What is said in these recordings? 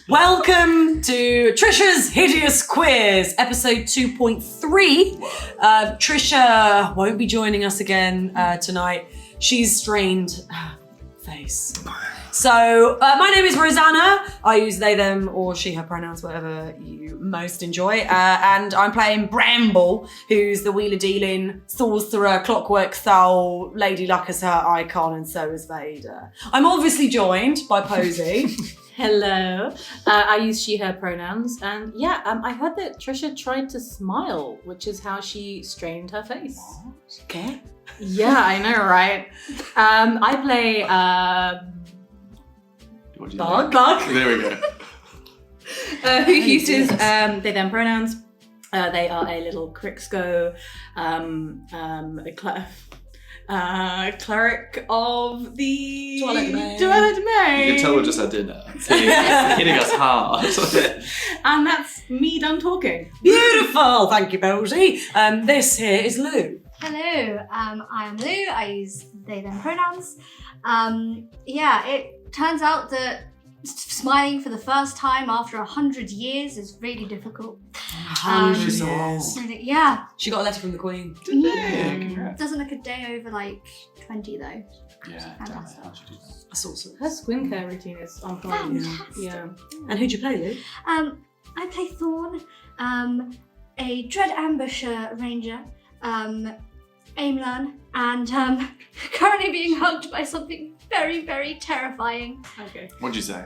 Welcome to Trisha's Hideous Quiz, episode 2.3. Trisha won't be joining us again tonight. She's strained her face. So, my name is Rosanna. I use they, them, or she, her pronouns, whatever you most enjoy. And I'm playing Bramble, who's the wheeler-dealing, sorcerer, clockwork soul, Lady Luck is her icon, and so is Vader. I'm obviously joined by Posey. Hello. I use she, her pronouns. And yeah, I heard that Trisha tried to smile, which is how she strained her face. What? Okay. Yeah, I know, right? I play... Bug. There we go. who uses they, them pronouns. They are a little Crixco, cleric of the Toilet Domain. You can tell we're just at dinner. It's hitting us hard. And that's me done talking. Beautiful. Thank you, Posey. This here is Lou. Hello, I am Lou. I use they, them pronouns. It turns out that smiling for the first time after 100 years is really difficult. 100 years. Yeah. She got a letter from the Queen. Doesn't look a day over like 20 though. Yeah, damn it. How'd you do that? A sorcerer. Her skincare routine is on point. Fantastic. Yeah. And who'd you play, Lou? I play Thorn, a Dread Ambusher Ranger, Aimlan, and currently being hugged by something very, very terrifying. Okay. What'd you say?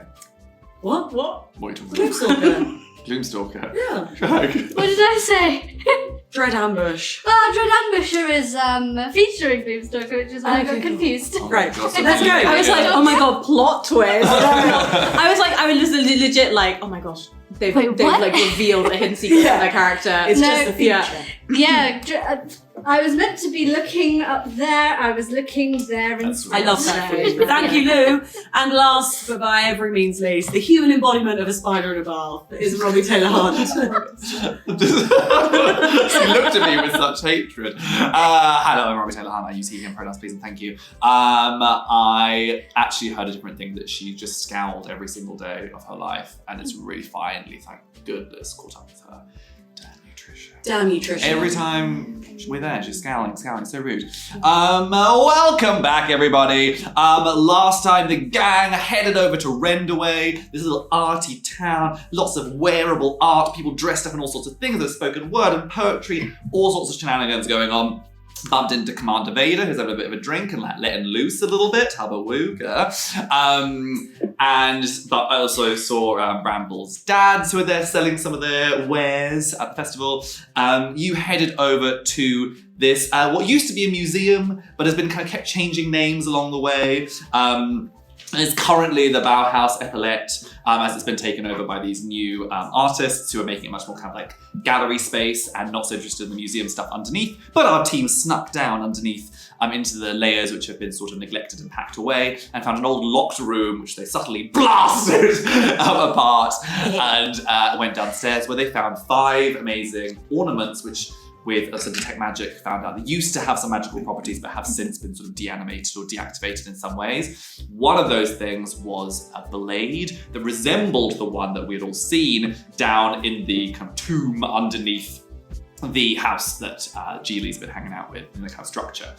What? What are you talking about? Gloomstalker. Gloomstalker. Yeah. What did I say? Dread Ambush. Dread Ambusher is featuring Gloomstalker, which is why I got confused. Oh Right. my God, Let's go. I was like, oh my god, plot twist. I was legit like, oh my gosh. They've what? like revealed a hidden secret Yeah. of their character. It's No, just the future. Yeah, I was meant to be looking up there. I was looking there That's instead. I love that for you. So, Thank you, Lou. And last, but by every means least, the human embodiment of a spider in a bath is Robbie Taylor Hunt. She looked at me with such hatred. Hello, I'm Robbie Taylor Hunt. I use he, him pronouns, please, and thank you. I actually heard a different thing that she just scowled every single day of her life, and it's really finally, thank goodness, caught up with her. Damn you, Trisha. Damn you, Trisha. Every time we're there, she's scowling, so rude. Welcome back, everybody. Last time the gang headed over to Rendaway, this little arty town, lots of wearable art, people dressed up in all sorts of things, there's spoken word and poetry, all sorts of shenanigans going on. Bumped into Commander Vader, who's having a bit of a drink and like letting loose a little bit. Habawooga. But I also saw Bramble's dads who were there selling some of their wares at the festival. You headed over to this, what used to be a museum, but has been kind of kept changing names along the way. It's currently the Bauhaus Epaulet, as it's been taken over by these new artists who are making it much more kind of like gallery space and not so interested in the museum stuff underneath. But our team snuck down underneath into the layers which have been sort of neglected and packed away and found an old locked room which they subtly blasted apart and went downstairs where they found 5 amazing ornaments which with some Detect Magic found out they used to have some magical properties but have since been sort of deanimated or deactivated in some ways. One of those things was a blade that resembled the one that we had all seen down in the kind of tomb underneath the house that Geely's been hanging out with in the kind of structure.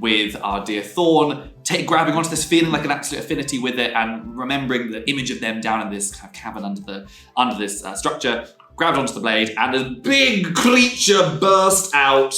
With our dear Thorn grabbing onto this, feeling like an absolute affinity with it and remembering the image of them down in this kind of cabin under this structure, grabbed onto the blade, and a big creature burst out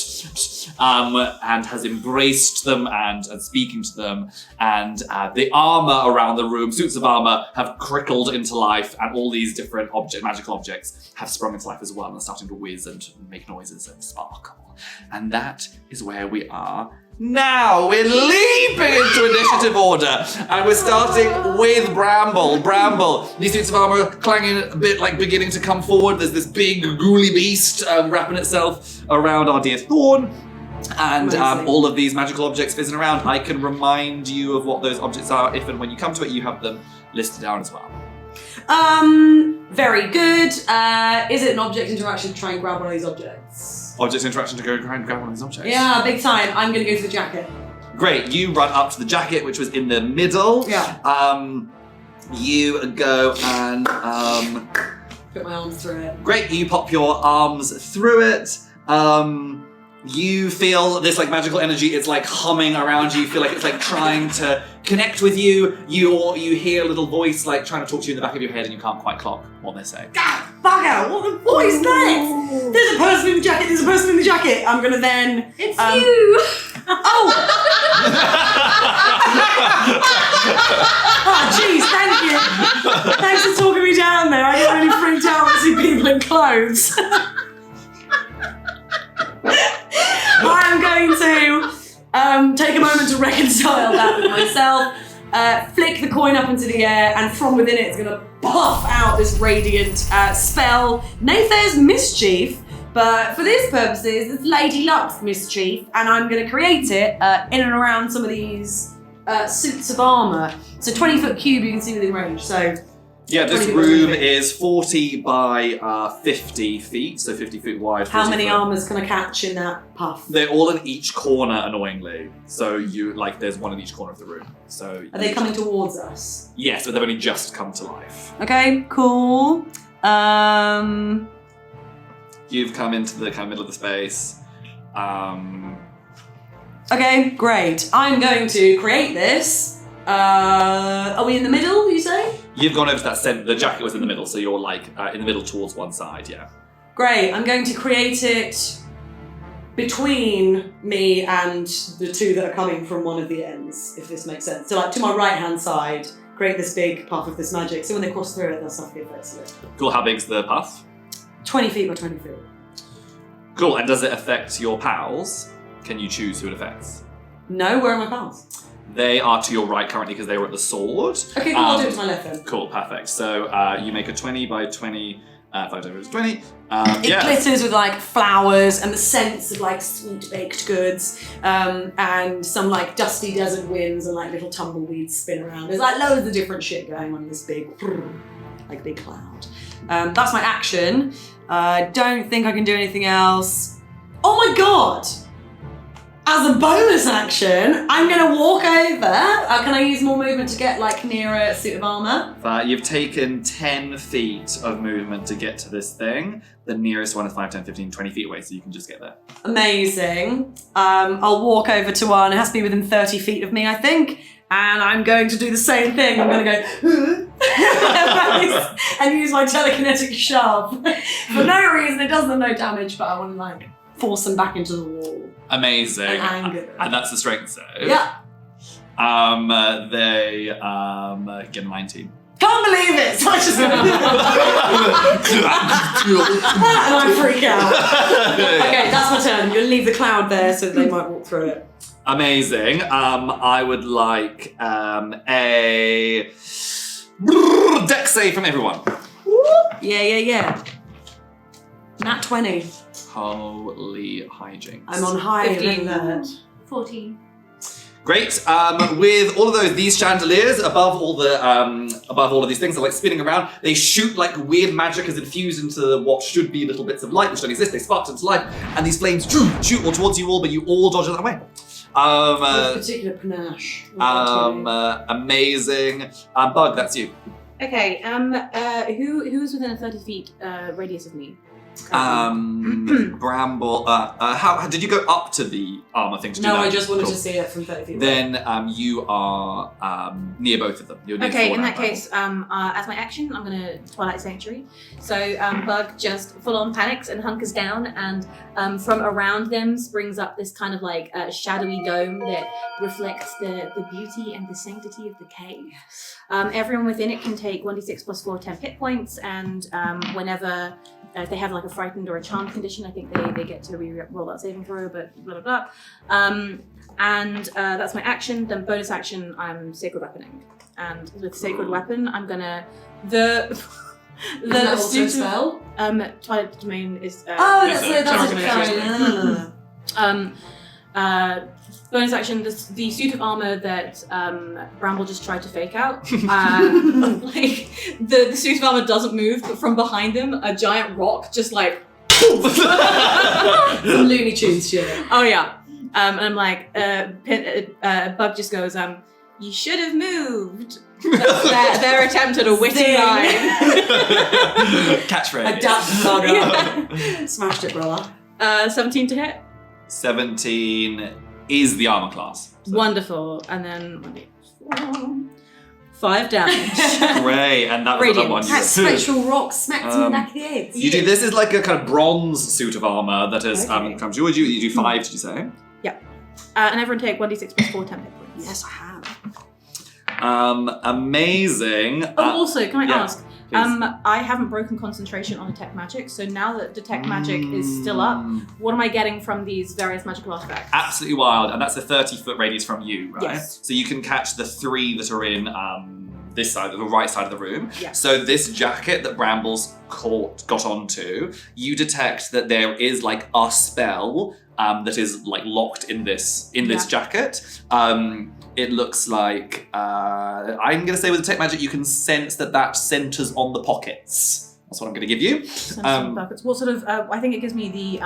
and has embraced them and speaking to them. And the armor around the room, suits of armor, have crickled into life, and all these different magical objects have sprung into life as well and are starting to whiz and make noises and sparkle. And that is where we are now. We're leaping into initiative order, and we're starting with Bramble. These suits of armor clanging a bit, like beginning to come forward. There's this big ghouly beast wrapping itself around our dear Thorn. And all of these magical objects fizzing around. I can remind you of what those objects are if and when you come to it, you have them listed down as well. Very good. Is it an object interaction to try and grab one of these objects? Object interaction to go and grab one of these objects? Yeah, big time. I'm going to go for the jacket. Great, you run up to the jacket, which was in the middle. Yeah. you go and Put my arms through it. great. You pop your arms through it. You feel this like magical energy. It's like humming around you. You feel like it's like trying to connect with you. You hear a little voice like trying to talk to you in the back of your head, and you can't quite clock what they say. God, bugger! What is that? There's a person in the jacket. There's a person in the jacket. I'm gonna then. It's you! Oh! Oh, jeez, thank you. Thanks for talking me down there. I get really freaked out when I see people in clothes. I'm going to take a moment to reconcile that with myself, flick the coin up into the air, and from within it, it's going to puff out this radiant spell, Nathan's Mischief. But for these purposes, it's Lady Luck's Mischief, and I'm going to create it in and around some of these suits of armour. So 20-foot cube you can see within range. So Yeah, this 20 room feet. is 40 by 50 feet, so 50 feet wide. How 40 many foot. armours can I catch in that puff? They're all in each corner, annoyingly. So you like, there's one in each corner of the room. So Are they coming towards us? Yes, but they've only just come to life. Okay, cool. You've come into the kind of middle of the space. Okay, great. I'm going to create this. Are we in the middle, you say? You've gone over to that center. The jacket was in the middle, so you're like in the middle towards one side. Yeah. Great. I'm going to create it between me and the two that are coming from one of the ends, if this makes sense. So, like, to my right-hand side, create this big puff of this magic. So when they cross through it, they'll suffer the effects of it. Cool. How big's the puff? 20 feet by 20 feet. Cool. And does it affect your pals? Can you choose who it affects? No, where are my pals? They are to your right currently because they were at the sword. Okay, cool. I'll do it to my left then. Cool, perfect. So you make a 20 by 20, 5 times 20. It Yeah. glitters with like flowers and the scents of like sweet baked goods, and some like dusty desert winds and like little tumbleweeds spin around. There's like loads of different shit going on in this big cloud. That's my action. I don't think I can do anything else. Oh my god! As a bonus action, I'm gonna walk over. Can I use more movement to get like near a suit of armor? You've taken 10 feet of movement to get to this thing. The nearest one is 5, 10, 15, 20 feet away, so you can just get there. Amazing. I'll walk over to one. It has to be within 30 feet of me, I think. And I'm going to do the same thing. I'm going to go and use my telekinetic shove. For no reason, it does them no damage, but I want to like force them back into the wall. Amazing. And anger them. And that's the strength save. Yeah. They get a 19. Can't believe it! So I just and I freak out. Okay, that's my turn. You'll leave the cloud there so they might walk through it. Amazing. I would like a dex save from everyone. Yeah. Nat 20. Holy hijinks. I'm on high 15. alert. 14. Great. With all of these chandeliers above all of these things are like spinning around. They shoot like weird magic is infused into what should be little bits of light which don't exist. They spark into life, and these flames shoot all towards you all, but you all dodge it that way. With particular panache. Amazing. Bug, that's you. Okay, who's within a 30 feet radius of me? Bramble. How did you go up to the armor thing to do No, that? I just wanted Cool. to see it from 30 feet away. Then you are near both of them. You're near Okay, Thor in and that case, as my action, I'm gonna Twilight Sanctuary. So Bug just full on panics and hunkers down, and from around them springs up this kind of like shadowy dome that reflects the beauty and the sanctity of the cave. Everyone within it can take 1d6 plus 4 temp hit points, and whenever if they have like a frightened or a charmed condition, I think they get to re-roll that saving throw, but blah blah blah. And that's my action. Then bonus action, I'm Sacred Weaponing. And with Sacred Weapon, I'm gonna the Is that also a suit spell? Twilight Domain is That's bonus action, the suit of armor that Bramble just tried to fake out. Like the suit of armor doesn't move, but from behind them, a giant rock just like Some Looney Tunes shit. oh yeah. And I'm like, Bug just goes, You should have moved. That's their attempt at a witty line. Catchphrase. Adapt, Saga. Smashed it, brother. 17 to hit. 17 is the armor class. So. Wonderful. And then 5 damage. Great, and that was Radiant. the one you That spectral rock smacked in the back of the head. You do this is like a kind of bronze suit of armor that has Okay. come to you. You do 5, did you say? Yeah. And everyone take 1d6 plus 4 temp hit points. Yes, I have. Amazing. Oh, also, can I yeah, ask? please. I haven't broken concentration on detect magic, so now that detect magic is still up, what am I getting from these various magical artifacts? Absolutely wild, and that's a 30-foot radius from you, right? Yes. So you can catch the 3 that are in this side, the right side of the room. Yeah. So this jacket that Brambles got onto, you detect that there is like a spell that is like locked in this jacket. It looks like I'm going to say with detect magic, you can sense that centers on the pockets. That's what I'm going to give you. What sort of? I think it gives me the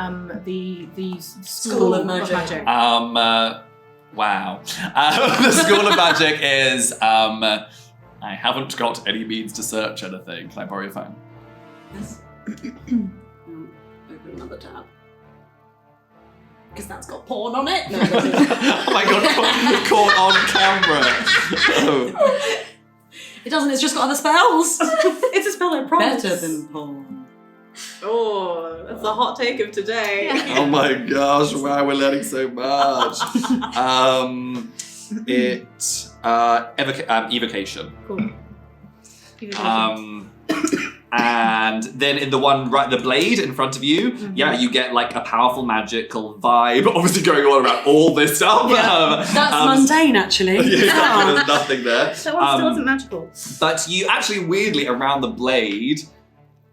School of Magic. Wow. The School of Magic is. I haven't got any means to search anything. Can I borrow your phone? Yes. Open another tab. Because that's got porn on it. No, it doesn't. Oh my god, caught on camera. Oh. It doesn't, it's just got other spells. It's a spell I promise. Better than porn. Oh, that's the hot take of today. Oh my gosh, wow, we're learning so much. Evocation. Cool. And then in the one the blade in front of you, you get like a powerful magical vibe, obviously going on around all this stuff. Yeah. That's mundane, actually. Yeah, there's nothing there. That one still isn't magical. But you actually weirdly around the blade,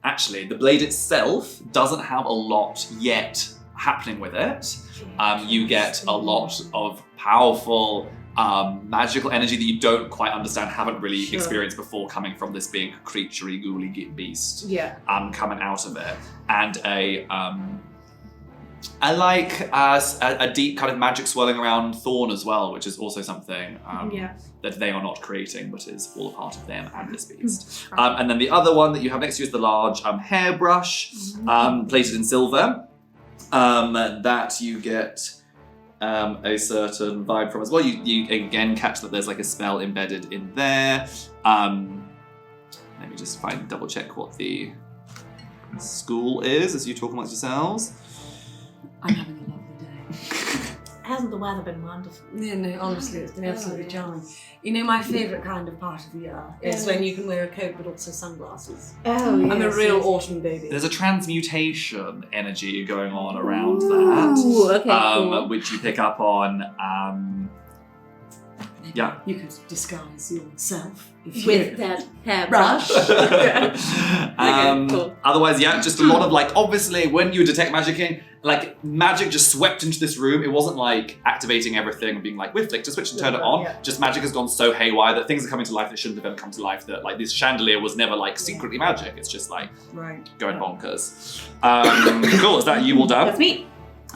the blade itself doesn't have a lot yet happening with it. You get a lot of powerful magical energy that you don't quite understand, haven't really experienced before, coming from this big creaturey, ghouly beast. Yeah. Coming out of it, and a deep kind of magic swirling around Thorn as well, which is also something that they are not creating, but is all a part of them and this beast. And then the other one that you have next to you is the large hairbrush, plated in silver, that you get a certain vibe from as well. You again catch that there's like a spell embedded in there. Let me just double check what the school is as you talk amongst yourselves. I'm having a lovely day. Hasn't the weather been wonderful? Yeah, no, honestly, it's been absolutely charming. You know, my favourite kind of part of the year is when you can wear a coat but also sunglasses. Oh, yes. I'm a real autumn baby. There's a transmutation energy going on around that. Ooh, okay, cool. Which you pick up on. Yeah. You could disguise yourself if With that hairbrush. Cool. Otherwise, just a lot of obviously when you detect magicking, magic just swept into this room. It wasn't activating everything and being with flick to switch and turn it on. Yeah. Just magic has gone so haywire that things are coming to life that shouldn't have ever come to life. That this chandelier was never secretly magic. It's just going bonkers. Cool. Is that you all done? That's me.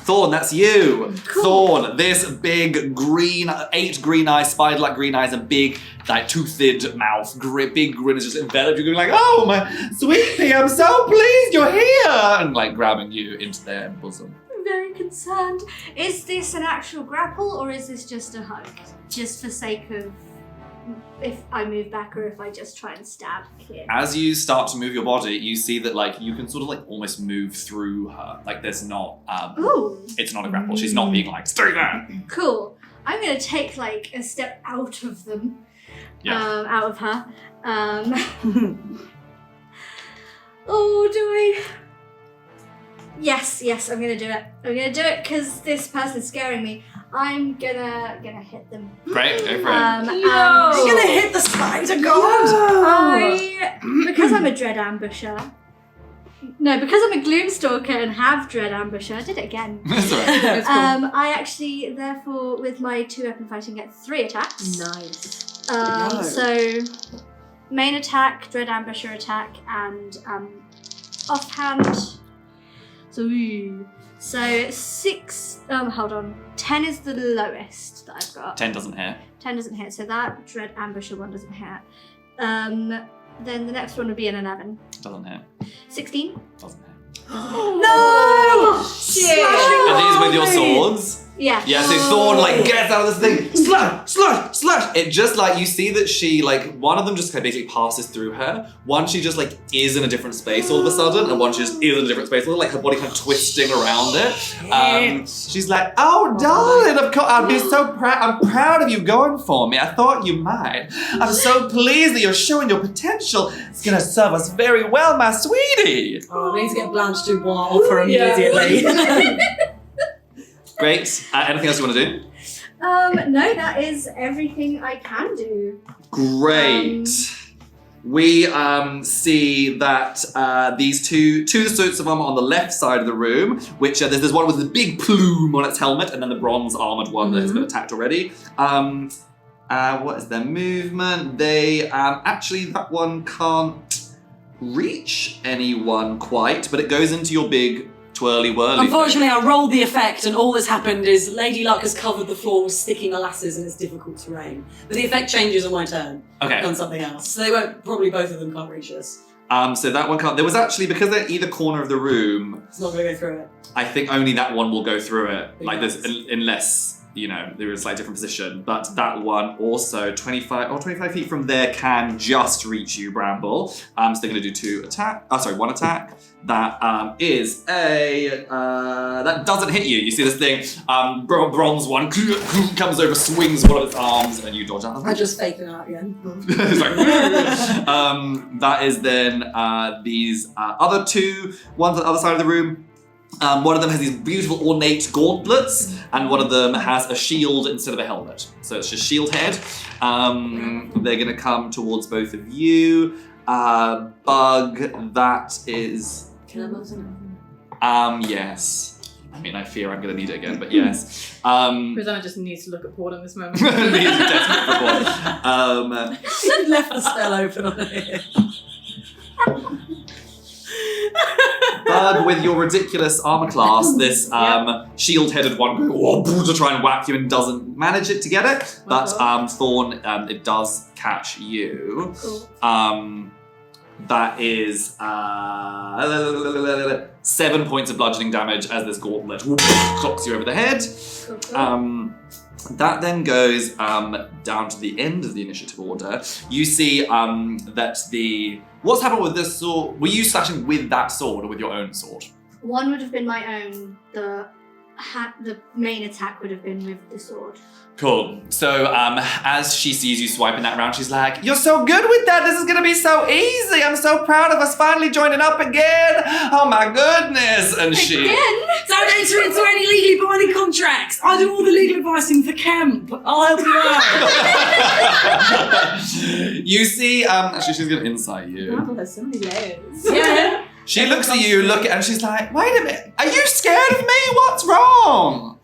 Thorn, that's you. Cool. Thorn, this big green, 8 green eyes, spider-like green eyes, and big, toothed mouth, big grin is just enveloped you, going oh my sweet pea, I'm so pleased you're here, and grabbing you into their bosom. I'm very concerned. Is this an actual grapple or is this just a hug? Just for sake of if I move back or if I just try and stab here. As you start to move your body, you see that you can sort of almost move through her. There's not Ooh. It's not a grapple. She's not being stay there. Cool. I'm gonna take a step out of them. Yeah. Out of her. Oh, do I? Yes, I'm gonna do it. I'm gonna do it because this person's scaring me. I'm gonna hit them. Great, go for it. You're gonna hit the spider god! Because I'm a dread ambusher. No, because I'm a gloomstalker and have dread ambusher. I did it again. That's all right. I actually, therefore, with my 2-weapon fighting, get 3 attacks. Nice. So, main attack, dread ambusher attack, and offhand. So 6. Hold on. 10 is the lowest that I've got. 10 doesn't hit. 10 doesn't hit, so that dread ambusher one doesn't hit. Then the next one would be an 11. Doesn't hit. 16. Doesn't hit. No! Shit! Are these with your swords? Yeah. Yeah, so Thorn gets out of this thing, slash. It just you see that she one of them just basically passes through her. One she just is in a different space all of a sudden, and one she just is in a different space. Her body kind of twisting around it. She's like, oh darling, of course, I'd be so proud. I'm proud of you going for me. I thought you might. I'm so pleased that you're showing your potential. It's gonna serve us very well, my sweetie. Oh, we need to get Blanche to war for immediately. Great. Anything else you want to do? No, that is everything I can do. Great. We see that these two suits of armor on the left side of the room, which there's one with the big plume on its helmet, and then the bronze armored one that has been attacked already. What is their movement? They actually that one can't reach anyone quite, but it goes into your big twirly whirly. Unfortunately, I rolled the effect, and all that's happened is Lady Luck has covered the floor with sticky molasses, and it's difficult terrain. But the effect changes on my turn. Okay. On something else, so they won't. Probably both of them can't reach us. So that one can't. There was actually, because they're either corner of the room, It's not going to go through it. I think only that one will go through it. Big This, unless they're in a slightly different position. But that one also 25 feet from there can just reach you, Bramble. So they're going to do one attack. That is that doesn't hit you. You see this thing, bronze one comes over, swings one of its arms, and you dodge out. I just faked it out again. It's that is then these other two ones on the other side of the room. One of them has these beautiful ornate gauntlets, and one of them has a shield instead of a helmet. So it's just shield head. They're going to come towards both of you. Bug, that is... Can I buzz in? Yes. I mean, I fear I'm going to need it again, but yes. Rosanna just needs to look at Paul in this moment. Needs a desperate report. She left the spell open on it. Bug, with your ridiculous armor class, this shield-headed one goes to try and whack you and doesn't manage it to get it. But Thorn, it does catch you. Cool. That is 7 points of bludgeoning damage as this gauntlet clocks you over the head. Cool. That then goes down to the end of the initiative order. You see that what's happened with this sword? Were you slashing with that sword or with your own sword? One would have been my own. The main attack would have been with the sword. Cool. So as she sees you swiping that round, she's like, "You're so good with that. This is gonna be so easy. I'm so proud of us finally joining up again. Oh my goodness!" And she Don't enter into any legally binding contracts. I do all the legal advising for camp. I'll help you out. You see, actually, she's gonna insight you. Marvel has so many layers. Yeah. She looks at you, and she's like, "Wait a minute. Are you scared of me? What's wrong?"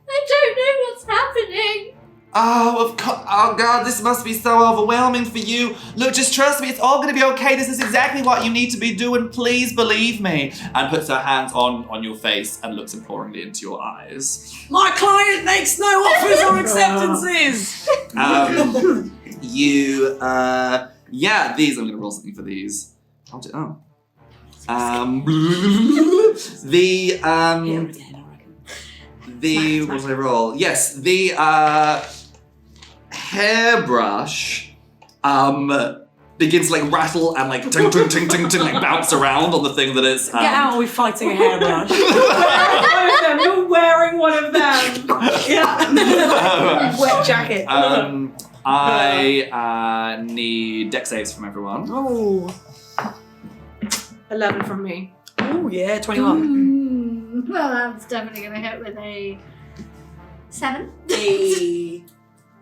I don't know what's happening. Oh, of course. Oh, God, this must be so overwhelming for you. Look, just trust me. It's all going to be okay. This is exactly what you need to be doing. Please believe me. And puts her hands on your face and looks imploringly into your eyes. My client makes no offers or acceptances. These, I'm going to roll something for these. What did I roll? Yes, the hairbrush begins to rattle and ting ting ting ting ting bounce around on the thing that it's Get out, we're fighting a hairbrush. You're wearing one of them. Yeah. Wet jacket. I need dex saves from everyone. Oh. 11 from me. Oh yeah, 21. Well, that's definitely going to hit with a 7. Hey.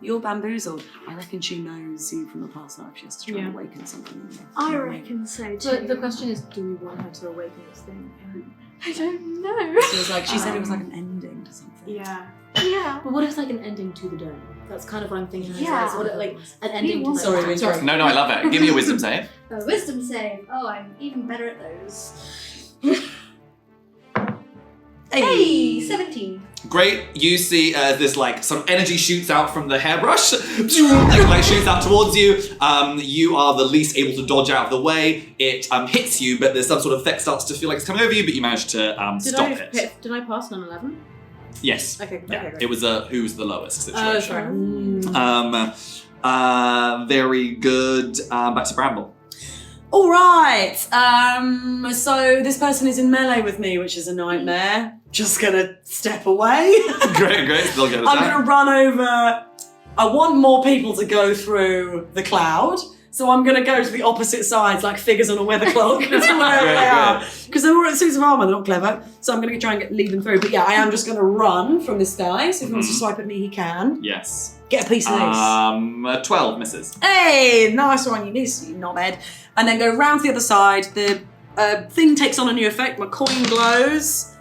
You're bamboozled. I reckon she knows you from the past life. She has to try and awaken something in you. I reckon so too. But the question is, do we want her to awaken this thing? I don't know. She was like, she said it was like an ending to something. Yeah. Yeah. But what if it's like an ending to the dome? That's kind of what I'm thinking. Yeah. What if, like an ending to Sorry, the we interrupted. No, I love it. Give me a wisdom save. A wisdom save. Oh, I'm even better at those. Hey, 17. Great. You see this like sort of energy shoots out from the hairbrush, like shoots out towards you. You are the least able to dodge out of the way. It hits you, but there's some sort of effect starts to feel like it's coming over you, but you manage to stop it. Did I pass on 11? Yes. Okay. Yeah. Okay, great. It was a who's the lowest Oh, situation. sorry. Very good. Back to Bramble. All right. So this person is in melee with me, which is a nightmare. Just gonna step away. Great. They'll get it. I'm gonna run over. I want more people to go through the cloud, so I'm gonna go to the opposite sides, like figures on a weather clock, to wherever they are. Because they're all in suits of armor, they're not clever. So I'm gonna try and lead them through. But yeah, I am just gonna run from this guy. So if he wants to swipe at me, he can. Yes. Get a piece of this. 12 misses. Hey, nice one, you miss, you knobhead. And then go round to the other side. The thing takes on a new effect. My coin glows.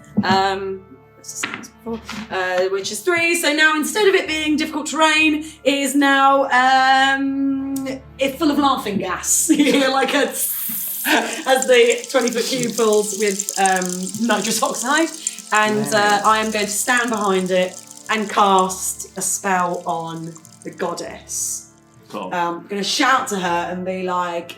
Which is 3. So now instead of it being difficult terrain, it is now it's full of laughing gas. Like as the 20-foot cube fills with nitrous oxide. And I am going to stand behind it and cast a spell on the goddess. Cool. I'm going to shout to her and be like,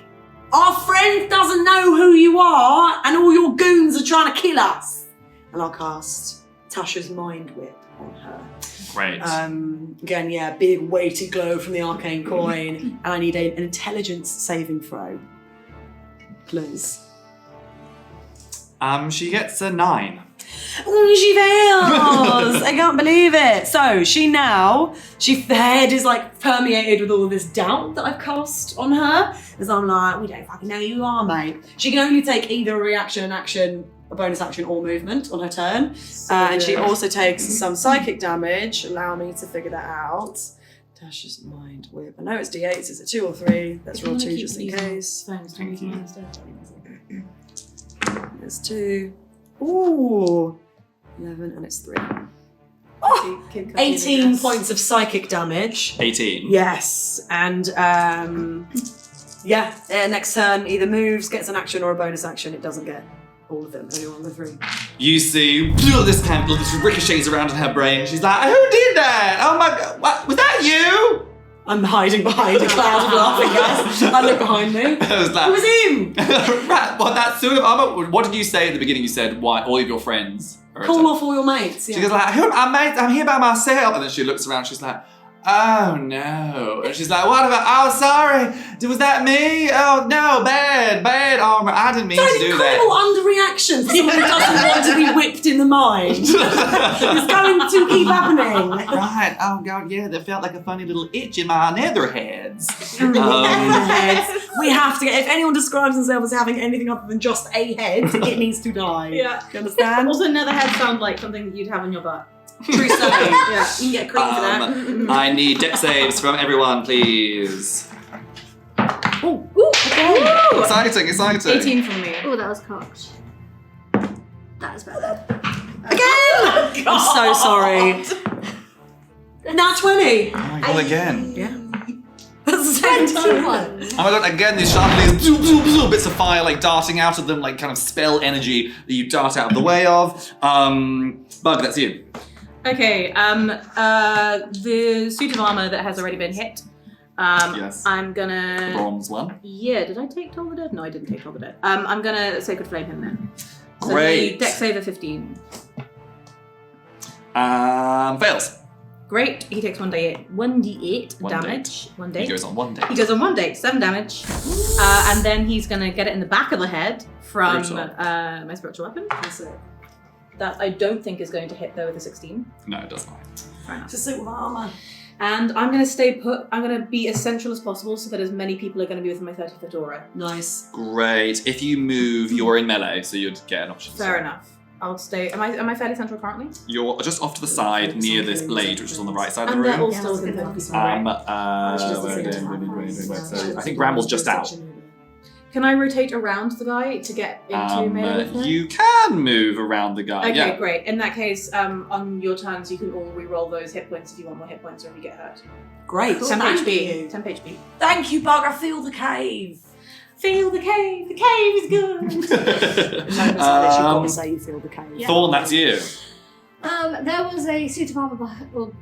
our friend doesn't know who you are and all your goons are trying to kill us. And I'll cast Tasha's Mind Whip on her. Great. Again, yeah, big weighty glow from the arcane coin. And I need an intelligence saving throw. Please. She gets a 9. Oh, she fails! I can't believe it. So her head is like permeated with all this doubt that I've cast on her. As I'm like, we don't fucking know who you are, mate. She can only take either a reaction, an action, a bonus action, or movement on her turn. And she also takes some psychic damage. Allow me to figure that out. Tasha's Mind Whip. I know it's D8s. Is it 2 or 3? Let's roll 2 just in case. There's 2. Ooh. 11 and it's 3. Oh, 18 points of psychic damage. 18. Yes, and next turn either moves, gets an action or a bonus action. It doesn't get all of them, only one of the 3. You see this ricochets around in her brain. She's like, who did that? Oh my god, what? Was that you? I'm hiding behind a cloud of laughing gas. I look behind me. I was like, It was him! right, what, that suit of armor? What did you say at the beginning? You said, why, all of your friends are Call attacked. off all your mates. Yeah. She goes like, I'm here by myself. And then she looks around, she's like, oh no. And she's like, what about, oh sorry, was that me? Oh no, bad armor. I didn't mean to do that. Incredible underreaction for someone who doesn't want to be whipped in the mind. It's going to keep happening. Right, oh god, yeah, that felt like a funny little itch in my netherheads. We have to get, if anyone describes themselves as having anything other than just a head, it needs to die. Yeah. You understand? Also, netherhead sound like something that you'd have on your butt. True story. Yeah, you can get cream for that. I need dex saves from everyone, please. Oh, okay. Exciting. 18 from me. Oh, that was cocked. That was better. Again! I'm so sorry. Now 20. Oh my god, again. Yeah. That's the same time. 21. Oh my god, again, these sharp bits of fire like darting out of them, like kind of spell energy that you dart out of the way of. Bug, that's you. Okay, the suit of armor that has already been hit. Yes. I'm gonna... Bronze one. Yeah, did I take Toll the Dead? No, I didn't take Toll the Dead. I'm gonna Sacred Flame him then. So Great. Dex save of 15. Fails. Great, he takes 1d8 One damage. date. One day. He goes on one day. He goes on 1 date, 7 damage. And then he's gonna get it in the back of the head from Brutal. my spiritual weapon. That I don't think is going to hit though with a 16. No, it does not. Fair enough. It's a suit with armor. And I'm going to stay put. I'm going to be as central as possible so that as many people are going to be within my 30-foot aura. Nice. Great. If you move, you're in melee, so you'd get an option. Fair enough. I'll stay. Am I fairly central currently? You're just off to the side near this blade, which is on the right side of the And they're all room. still within 30 feet. So I think Bramble's just out. Can I rotate around the guy to get into melee with him? You can move around the guy. Okay, Yeah. great. In that case, on your turns, you can all re-roll those hit points if you want more hit points or if you get hurt. Great. 10 Thank HP. you. 10 HP. Thank you, Bug. I feel the cave. Feel the cave is good. Moments like this, you've got to say you feel the cave. Yeah. Thorn, that's you. There was a suit of armor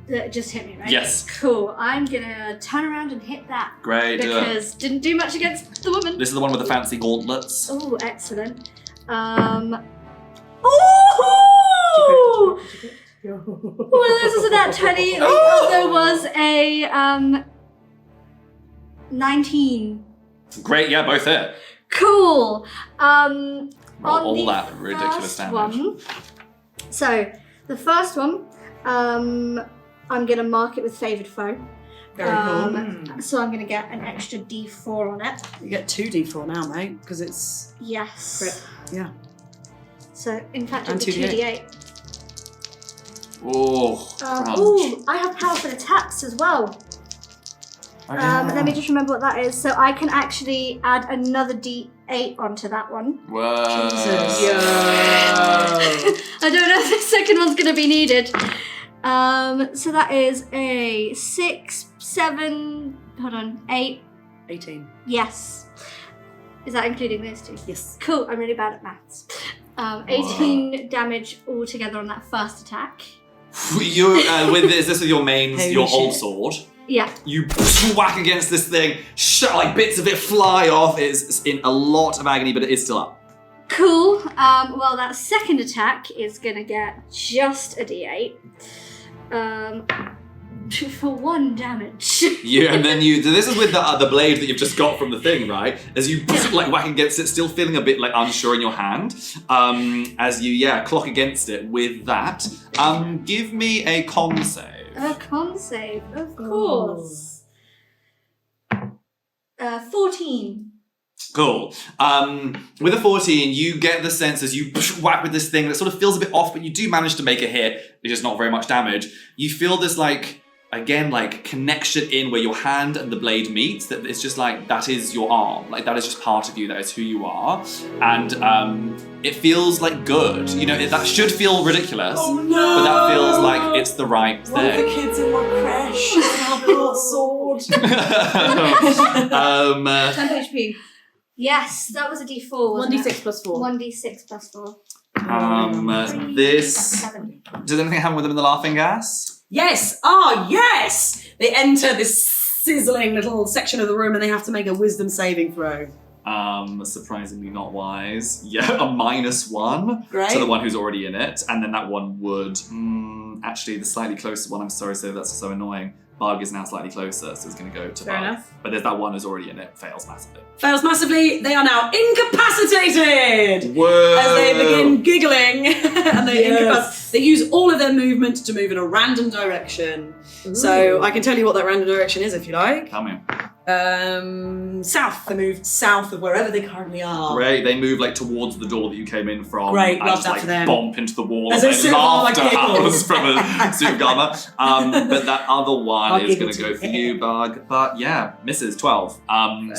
that just hit me, right? Yes. Cool. I'm gonna turn around and hit that. Great. Do it. Because didn't do much against the woman. This is the one with the fancy gauntlets. Oh, excellent. Ooh! One of those was a nat 20. The other was a 19. Great, yeah, both hit. Cool. Roll On all the that ridiculous first damage. one, so the first one, I'm gonna mark it with favored foe. Very cool. So I'm gonna get an extra D4 on it. You get 2d4 now, mate, because it's Yes. crit. Yeah. So in fact, And it'll be 2d8. 2d8. Oh, crunch. Ooh, I have powerful attacks as well. Oh, yeah. Let me just remember what that is. So I can actually add another D8 onto that one. Whoa. Jesus. I don't know if the second one's going to be needed. So that is a 6, 7, hold on, 8. 18. Yes. Is that including those two? Yes. Cool, I'm really bad at maths. 18 damage altogether on that first attack. You with this with your mains, Holy your old shit. sword. Yeah. You whack against this thing, like bits of it fly off. It's in a lot of agony, but it is still up. Cool. Well, that second attack is going to get just a D8. For 1 damage. You and then you. This is with the blade that you've just got from the thing, right? As you like whack against it, still feeling a bit like unsure in your hand. As you clock against it with that. Give me a con save. A con save, of course. 14. Cool. With a 14, you get the sense as you whack with this thing that sort of feels a bit off, but you do manage to make a hit. It's just not very much damage. You feel this connection in where your hand and the blade meets, that it's just like, that is your arm. Like, that is just part of you, that is who you are. And it feels like good. You know, that should feel ridiculous. Oh no! But that feels like it's the right One of the thing. kids in my crash have got a sword. 10 HP. Yes, that was a D4. wasn't 1d6 plus 4. 1d6 plus 4. This. 7. Does anything happen with them in the laughing gas? Yes! Yes! They enter this sizzling little section of the room and they have to make a wisdom saving throw. Surprisingly not wise. Yeah, a -1 Great. to the one who's already in it, and then that one would. Actually, the slightly closer one. I'm sorry, so that's so annoying. Bug is now slightly closer, so it's going to go to Fair Bug. enough. But there's that one who's already in it. Fails massively. Fails massively. They are now incapacitated! Whoa! As they begin giggling and they use all of their movement to move in a random direction. So I can tell you what that random direction is if you like. Tell me. South. They moved south of wherever they currently are. Great. They move like towards the door that you came in from. Great, and love just that like for them. bump into the wall. As and a suit of armor laughter giggles. happens from a suit of armor. But that other one I'll is giggle going to go too. for you, Bug. But yeah, misses 12.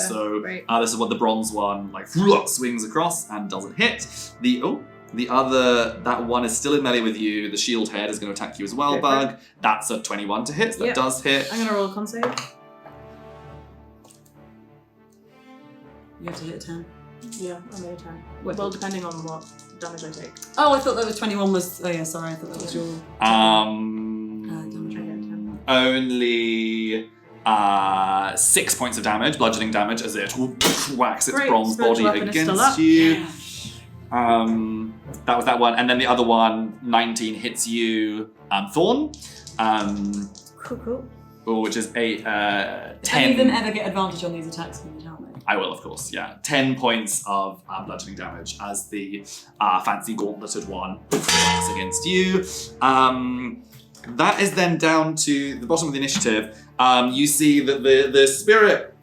So great. this is what the bronze one like swings across and doesn't hit. The other, that one is still in melee with you. The shield head is going to attack you as well, Go for Bug. That's a 21 to hit, so that Yep. does hit. I'm going to roll a con save. You have to hit 10. Yeah, I made a 10. Well, depending on what damage I take. Oh, I thought that was 21 was... Oh yeah, sorry, I thought that was your... Only 6 points of damage, bludgeoning damage, as it whacks its Great, bronze spiritual body weapon is still against up. you. That was that one, and then the other one, 19, hits you, Thorn, Cool. which is a Does any of 10. them ever get advantage on these attacks, can you tell me? I will, of course, yeah. 10 points of bludgeoning damage as the fancy gauntleted one whacks against you. That is then down to the bottom of the initiative. You see that the spirit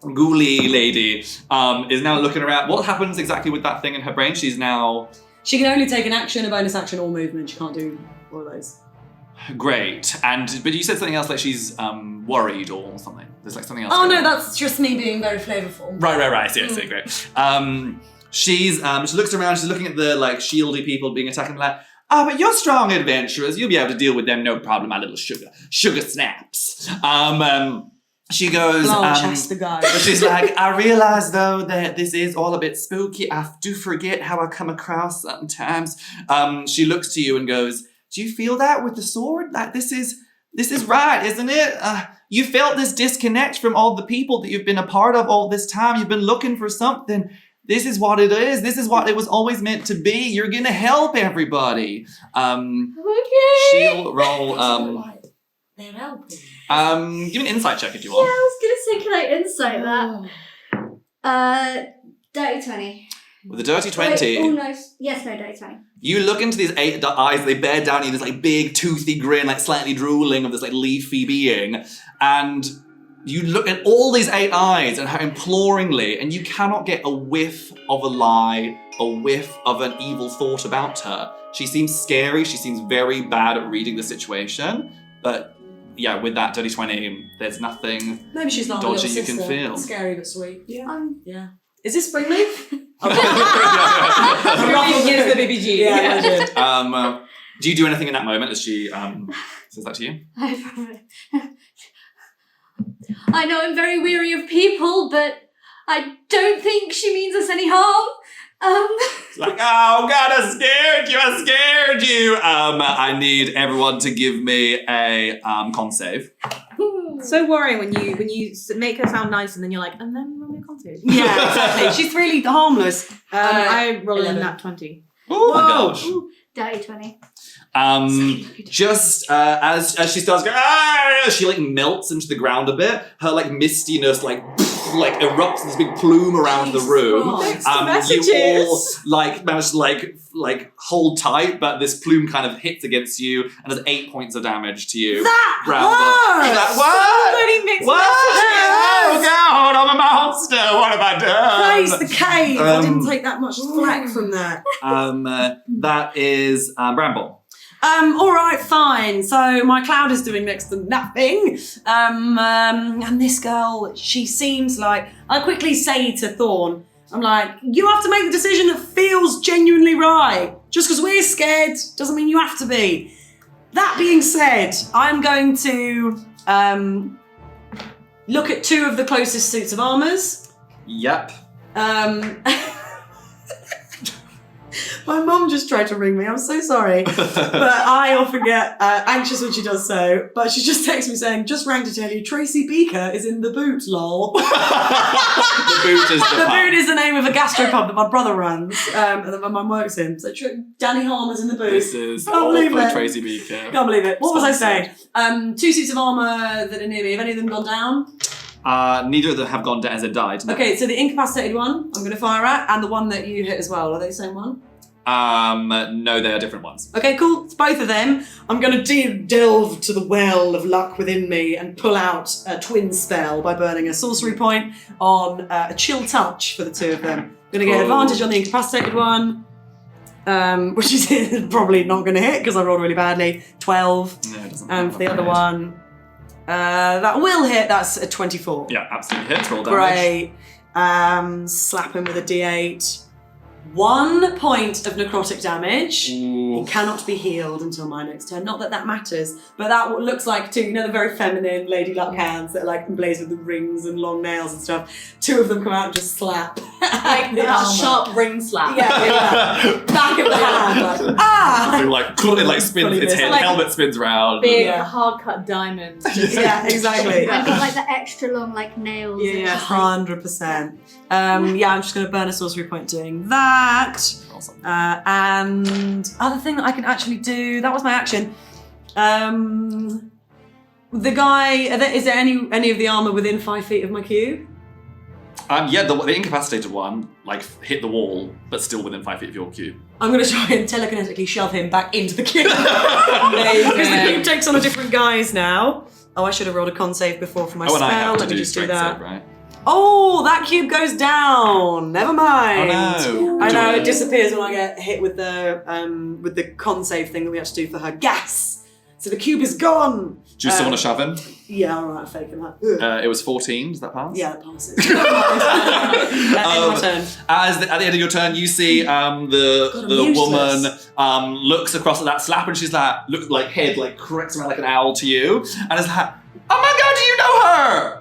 ghoulie lady is now looking around. What happens exactly with that thing in her brain? She's now... She can only take an action, a bonus action, or movement. She can't do all of those. Great. But you said something else like she's worried or something. There's like something else. Oh going no, on. that's just me being very flavourful. Right. I see, great. She looks around, she's looking at the like shieldy people being attacked and like, but you're strong adventurers, you'll be able to deal with them, no problem, my little sugar snaps. she goes, Blanche has to go. she's like, I realize though that this is all a bit spooky. I do forget how I come across sometimes. She looks to you and goes, do you feel that with the sword? Like this is right, isn't it? You felt this disconnect from all the people that you've been a part of all this time. You've been looking for something. This is what it is. This is what it was always meant to be. You're gonna help everybody. Okay. She'll roll. They're helping. Give me an insight check if you Yeah, I want. was gonna say, can I insight that? Dirty 20. With a dirty Wait, 20, oh no, yes, no, dirty 20. you look into these 8 eyes. They bear down at you. This like big toothy grin, like slightly drooling of this like leafy being, and you look at all these 8 eyes and her imploringly, and you cannot get a whiff of a lie, a whiff of an evil thought about her. She seems scary. She seems very bad at reading the situation, but. Yeah, with that dirty 20, there's nothing Maybe she's not a dodgy little you can sister. feel. Scary but sweet. Yeah. Yeah. Is this Springleaf? Springleaf gives the BBG. Yeah, imagine. Do you do anything in that moment as she says that to you? I know I'm very weary of people, but I don't think she means us any harm. It's like, oh God, I scared you. I need everyone to give me a con save. So worrying when you make her sound nice and then you're like, and then roll me a con save. Yeah, exactly. She's really harmless. I roll in 11. that 20. Oh my gosh. Dirty 20. Just as she starts going, she like melts into the ground a bit. Her like mistiness like erupts in this big plume around the room. Thanks to You messages. all like manage to like hold tight, but this plume kind of hits against you and does 8 points of damage to you. That Bramble. hurts! That what? Somebody mixed What? messages. Oh God, I'm a monster. What have I done? Praise the cave. I didn't Um, take that much flack from that. That is Bramble. All right, fine. So my cloud is doing next to nothing. And this girl, she seems like, I quickly say to Thorn, I'm like, you have to make the decision that feels genuinely right. Just because we're scared doesn't mean you have to be. That being said, I'm going to look at 2 of the closest suits of armors. Yep. My mum just tried to ring me. I'm so sorry. But I often get anxious when she does so. But she just texts me saying, just rang to tell you Tracy Beaker is in the boot, lol. The boot is The boot is the name of a gastropub that my brother runs and that my mum works in. So Danny Harmer's in the boot. This is Can't all believe for it. Tracy Beaker. Can't believe it. What was I Sponsored. saying? 2 suits of armour that are near me. Have any of them gone down? Neither of them have gone down as they died. No. Okay, so the incapacitated one I'm going to fire at, and the one that you hit as well. Are they the same one? No, they are different ones. Okay, cool. It's both of them. I'm going to delve to the well of luck within me and pull out a twin spell by burning a sorcery point on a chill touch for the 2 of them. I'm going to get advantage on the incapacitated one, which is probably not going to hit because I rolled really badly. 12. No, it doesn't. And for the other one, that will hit. That's a 24. Yeah, absolutely hits. Roll damage. Great. Slap him with a d8. 1 point of necrotic damage. Ooh. It cannot be healed until my next turn. Not that that matters, but that looks like 2, you know, the very feminine Lady Luck hands that are like emblazoned with the rings and long nails and stuff. 2 of them come out and just slap. Like the a armor. sharp ring slap. Yeah. Back of the hand. Like, ah! It like spins Fully its missed. head, Like- helmet spins round. Big, Yeah. hard-cut diamonds. Yeah, exactly. I've got like the extra long like nails. and Yeah, just, like, 100%. Yeah, I'm just going to burn a sorcery point doing that. Awesome. And other thing that I can actually do, that was my action. The guy, is there any of the armor within 5 feet of my cube? Yeah, the incapacitated one like hit the wall, but still within 5 feet of your cube. I'm going to try and telekinetically shove him back into the cube. Because the cube takes on a different guise now. Oh, I should have rolled a con save before for my Oh, and spell. I have to Let me do just do strength that. save, right? Oh, that cube goes down. Never mind. Oh, no. I know it disappears when I get hit with the con save thing that we have to do for her gas. So the cube is gone. Do you still want to shove him? Yeah, all right, I'm faking that. It was 14. Does that pass? Yeah, it passes. End of my turn. At the end of your turn, you see the I'm woman looks across at that slap and she's like, head like cracks around like an owl to you, and is like, oh my God, do you know her?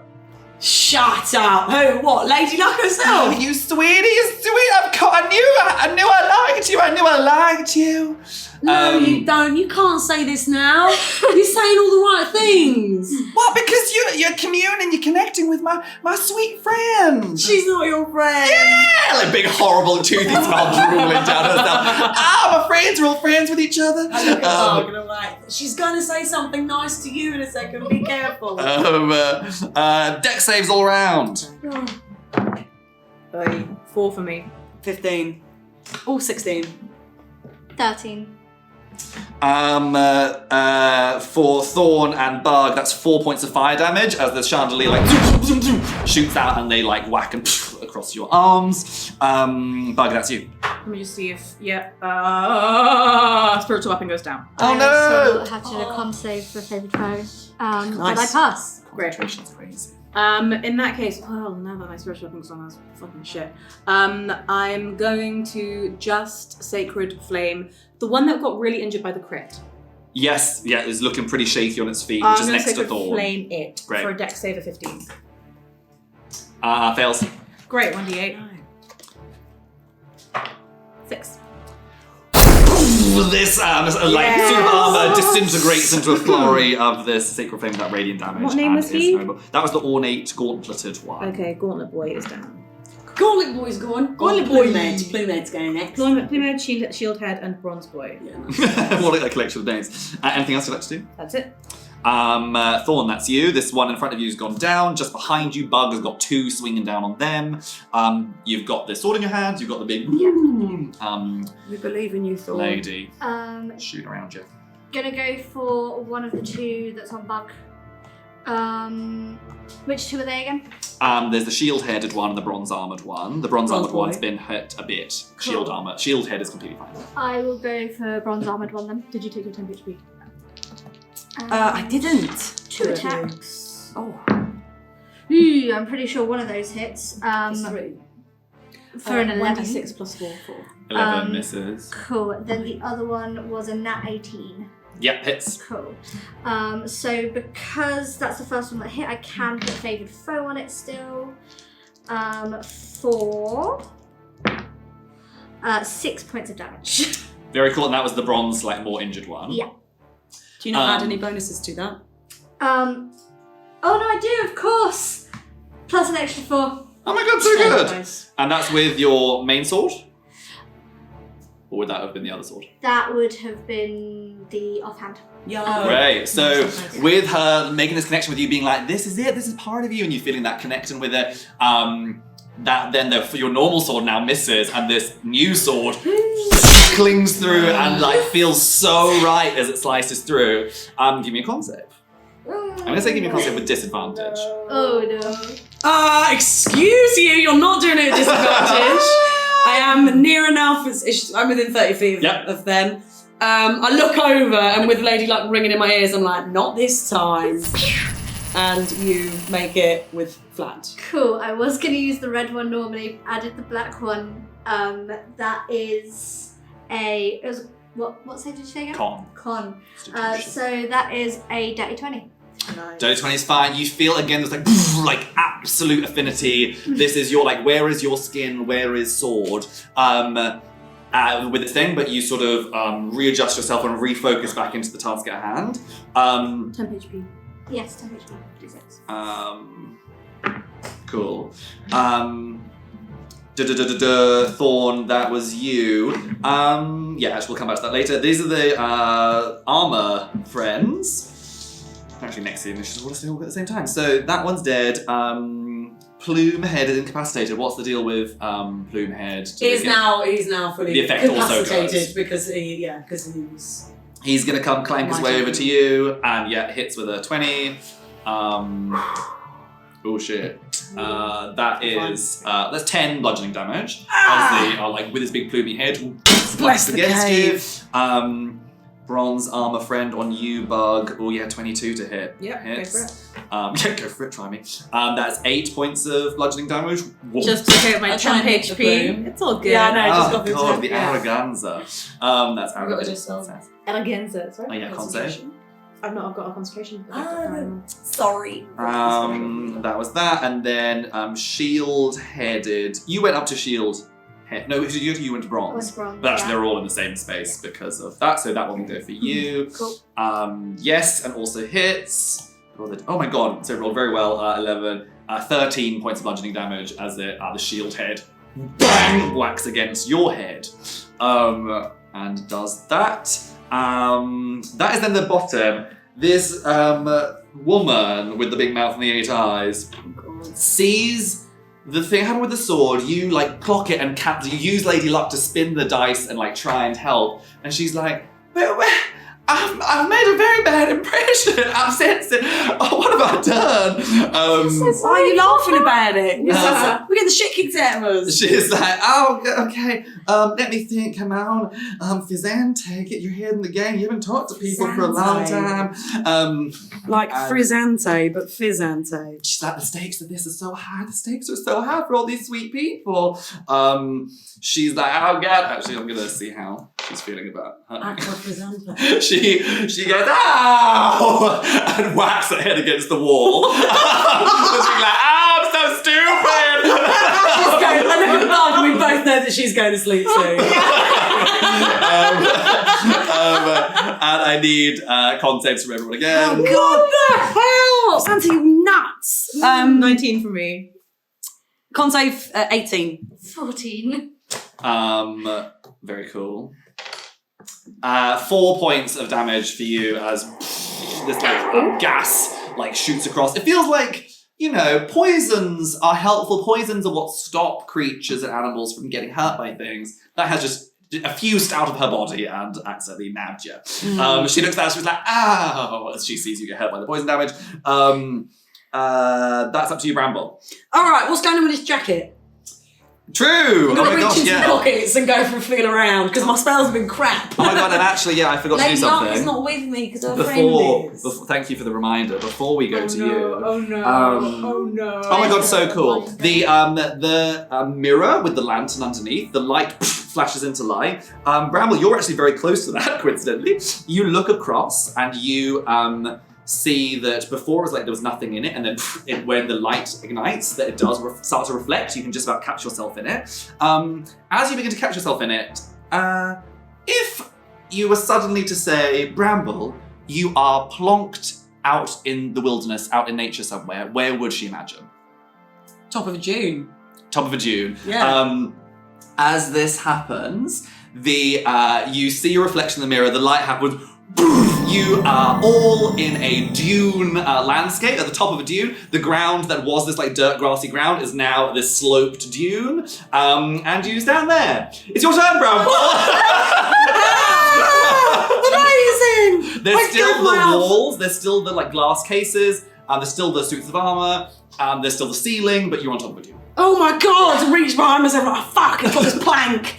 Shut up. Who? What? Lady Luck Oh, herself? you sweetie, you sweet. I knew I liked you. I knew I liked you. No, you don't. You can't say this now. You're saying all the right things. Well, because you're communing, you're connecting with my sweet friend. She's not your friend. Yeah, like big horrible toothy smile drooling down herself. My friends are all friends with each other. I look at Bug and I'm like, she's gonna say something nice to you in a second. Be careful. Deck saves all around. 4 for me. 15. Oh, 16. 13. For Thorn and Bug, that's 4 points of fire damage as the chandelier like zoom, zoom, zoom, zoom, shoots out and they like whack and across your arms. Bug, that's you. Let me just see if spiritual weapon goes down. Oh, I no! also have to do a con save for favored foe. But I pass. Great. Concentration's crazy. In that case, well, now that my spiritual weapon goes on, that's fucking shit. I'm going to just Sacred Flame, the one that got really injured by the crit. Yes, yeah, it's looking pretty shaky on its feet, I'm which is gonna next to Sacred Thorn. Flame it Great. for a dex save of 15. Fails. Great, 1d8. 6. This suit of armor disintegrates into a flurry of this sacred flame, that radiant damage. What name was and is he? horrible. That was the ornate gauntleted one. Okay, Gauntlet Boy is down. Gauntlet Boy's gone. Gauntlet Boy. Plumehead's going next. Plumhead, Shieldhead, and Bronze Boy. Yeah. More like a collection of names. Anything else you'd like to do? That's it. Thorn, that's you. This one in front of you has gone down. Just behind you, Bug has got 2 swinging down on them. You've got the sword in your hand. You've got the big We believe in you, Thorn. lady Um, shooting around you. gonna go for one of the 2 that's on Bug. Which 2 are they again? There's the shield-headed one and the bronze-armored one. The bronze-armored Bronze boy. one's been hit a bit. Cool. Shield armor. Shield head is completely fine. I will go for bronze armored one then. Did you take your 10 HP? I didn't. 2 attacks. Oh. Ooh, I'm pretty sure one of those hits. For an 11. 1d6 plus 4. 11 misses. Cool. Then the other one was a nat 18. Yep, hits. Cool. So because that's the first one that hit, I can put favoured foe on it still. For 6 points of damage. Very cool, and that was the bronze, like, more injured one. Yeah. Do you not add any bonuses to that? Oh no, I do, of course. Plus an extra 4. Oh my god, so good! Nice. And that's with your main sword? Or would that have been the other sword? That would have been the offhand. Yeah. Great. So Nice. with her making this connection with you, being like, this is it, this is part of you, and you feeling that connection with it, that then your normal sword now misses, and this new sword clings through and like feels so right as it slices through. Give me a con save. I'm gonna say give me a con save with disadvantage. Oh no. Excuse you, you're not doing it at disadvantage. I am near enough, I'm within 30 feet Yep. of them. I look over and with Lady Luck ringing in my ears, I'm like, not this time. And you make it with flat. Cool. I was going to use the red one normally, added the black one. That is what save did you say again? Con. Con. So that is a dirty 20. Nice. Dirty 20 is fine. You feel again this like absolute affinity. This is your like, where is your skin? Where is sword? With this thing, but you sort of readjust yourself and refocus back into the task at hand. 10 HP. Yes, 10 HP. Cool. Thorn, that was you. Yeah, we'll come back to that later. These are the armor friends. Actually, next to the initiative, we'll all at the same time. So that one's dead. Plumehead is incapacitated. What's the deal with Plumehead? He's now fully The effect also incapacitated goes. because he was. He's gonna come clank his way over to you, and yeah, hits with a 20. Oh shit. That's 10 bludgeoning damage. As they are like with his big plumey head, Bless the against cave. you. Bronze armor friend on you, Bug. Oh yeah, 22 to hit. Yep, Hits. go for it. Yeah, go for it, try me. That's 8 points of bludgeoning damage. Whoa. Just to hit my I'll try 10 and hit the HP. plume. It's all good. Yeah, I know. just Oh got the god, attack, the yeah. arroganza. That's I've got to arrogant. just Eleganza, sorry. Oh yeah, con save. I've got a concentration. Sorry. That was that, and then shield headed. You went up to shield. No, you went to bronze. Was bronze, But actually, yeah. they're all in the same space because of that. So that one will go for you. Cool. Yes, and also hits. Oh my god! So it rolled very well. 11, 13 points of bludgeoning damage as the shield head bang whacks against your head, and does that. That is then the bottom. This woman with the big mouth and the 8 eyes sees the thing happen with the sword. You like clock it and you use Lady Luck to spin the dice and like try and help. And she's like, I've made a very bad impression. I'm sensing. Oh, what have I done? Why are you laughing about it? We get the shit kicked out of us. She's like, oh, okay. Let me think. Come on, Fizzante, get your head in the game. You haven't talked to people for a long time. Like frizzante, but fizzante. She's like, the stakes of this are so high. The stakes are so high for all these sweet people. She's like, oh god. Actually, I'm gonna see how she's feeling about her. She goes, ow! And whacks her head against the wall. And she's like, I'm so stupid! She's going, I look at Mark, we both know that she's going to sleep soon. And I need con saves from everyone again. Oh god, what the hell? Santa, you nuts. 19 for me. Con save 18. 14. Very cool. 4 points of damage for you as this like gas like shoots across. It feels like, you know, poisons are helpful. Poisons are what stop creatures and animals from getting hurt by things. That has just effused out of her body and accidentally nabbed you. She looks at us, she's like, ow, as she sees you get hurt by the poison damage. That's up to you, Bramble. Alright, what's going on with this jacket? True! I'm Oh gonna my reach gosh, into yeah. pockets and go for a feel around because my spells have been crap. Oh my god, and actually, yeah, I forgot to do Lady Luck something. is not with me because her Before, friend is. thank you for the reminder. Before we go to you, Oh no. Oh no. oh my god, so cool! The mirror with the lantern underneath, the light flashes into light. Bramble, you're actually very close to that. Coincidentally, you look across and you see that before it was like there was nothing in it, and then when the light ignites, that it does start to reflect. You can just about catch yourself in it. As you begin to catch yourself in it, if you were suddenly to say, Bramble, you are plonked out in the wilderness, out in nature somewhere, where would she imagine? Top of June. Top of a dune. Yeah. As this happens, you see your reflection in the mirror, the light happens, you are all in a dune landscape, at the top of a dune. The ground that was this like dirt grassy ground is now this sloped dune, and you stand there. It's your turn, Bramble! Amazing! There's still the walls, there's still the like glass cases, there's still the suits of armor, there's still the ceiling, but you're on top of a dune. Oh my god, reach behind myself, like, fuck, I've got this plank.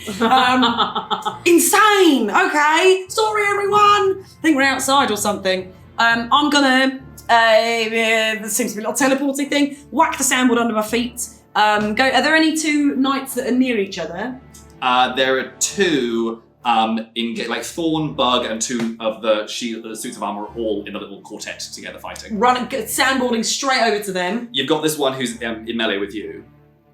Insane, okay. Sorry everyone. I think we're outside or something. I'm gonna, there seems to be a little teleporting thing, whack the sandboard under my feet. Are there any two knights that are near each other? There are two, like Thorn, Bug, and two of the suits of armor are all in a little quartet together fighting. Sandboarding straight over to them. You've got this one who's in melee with you.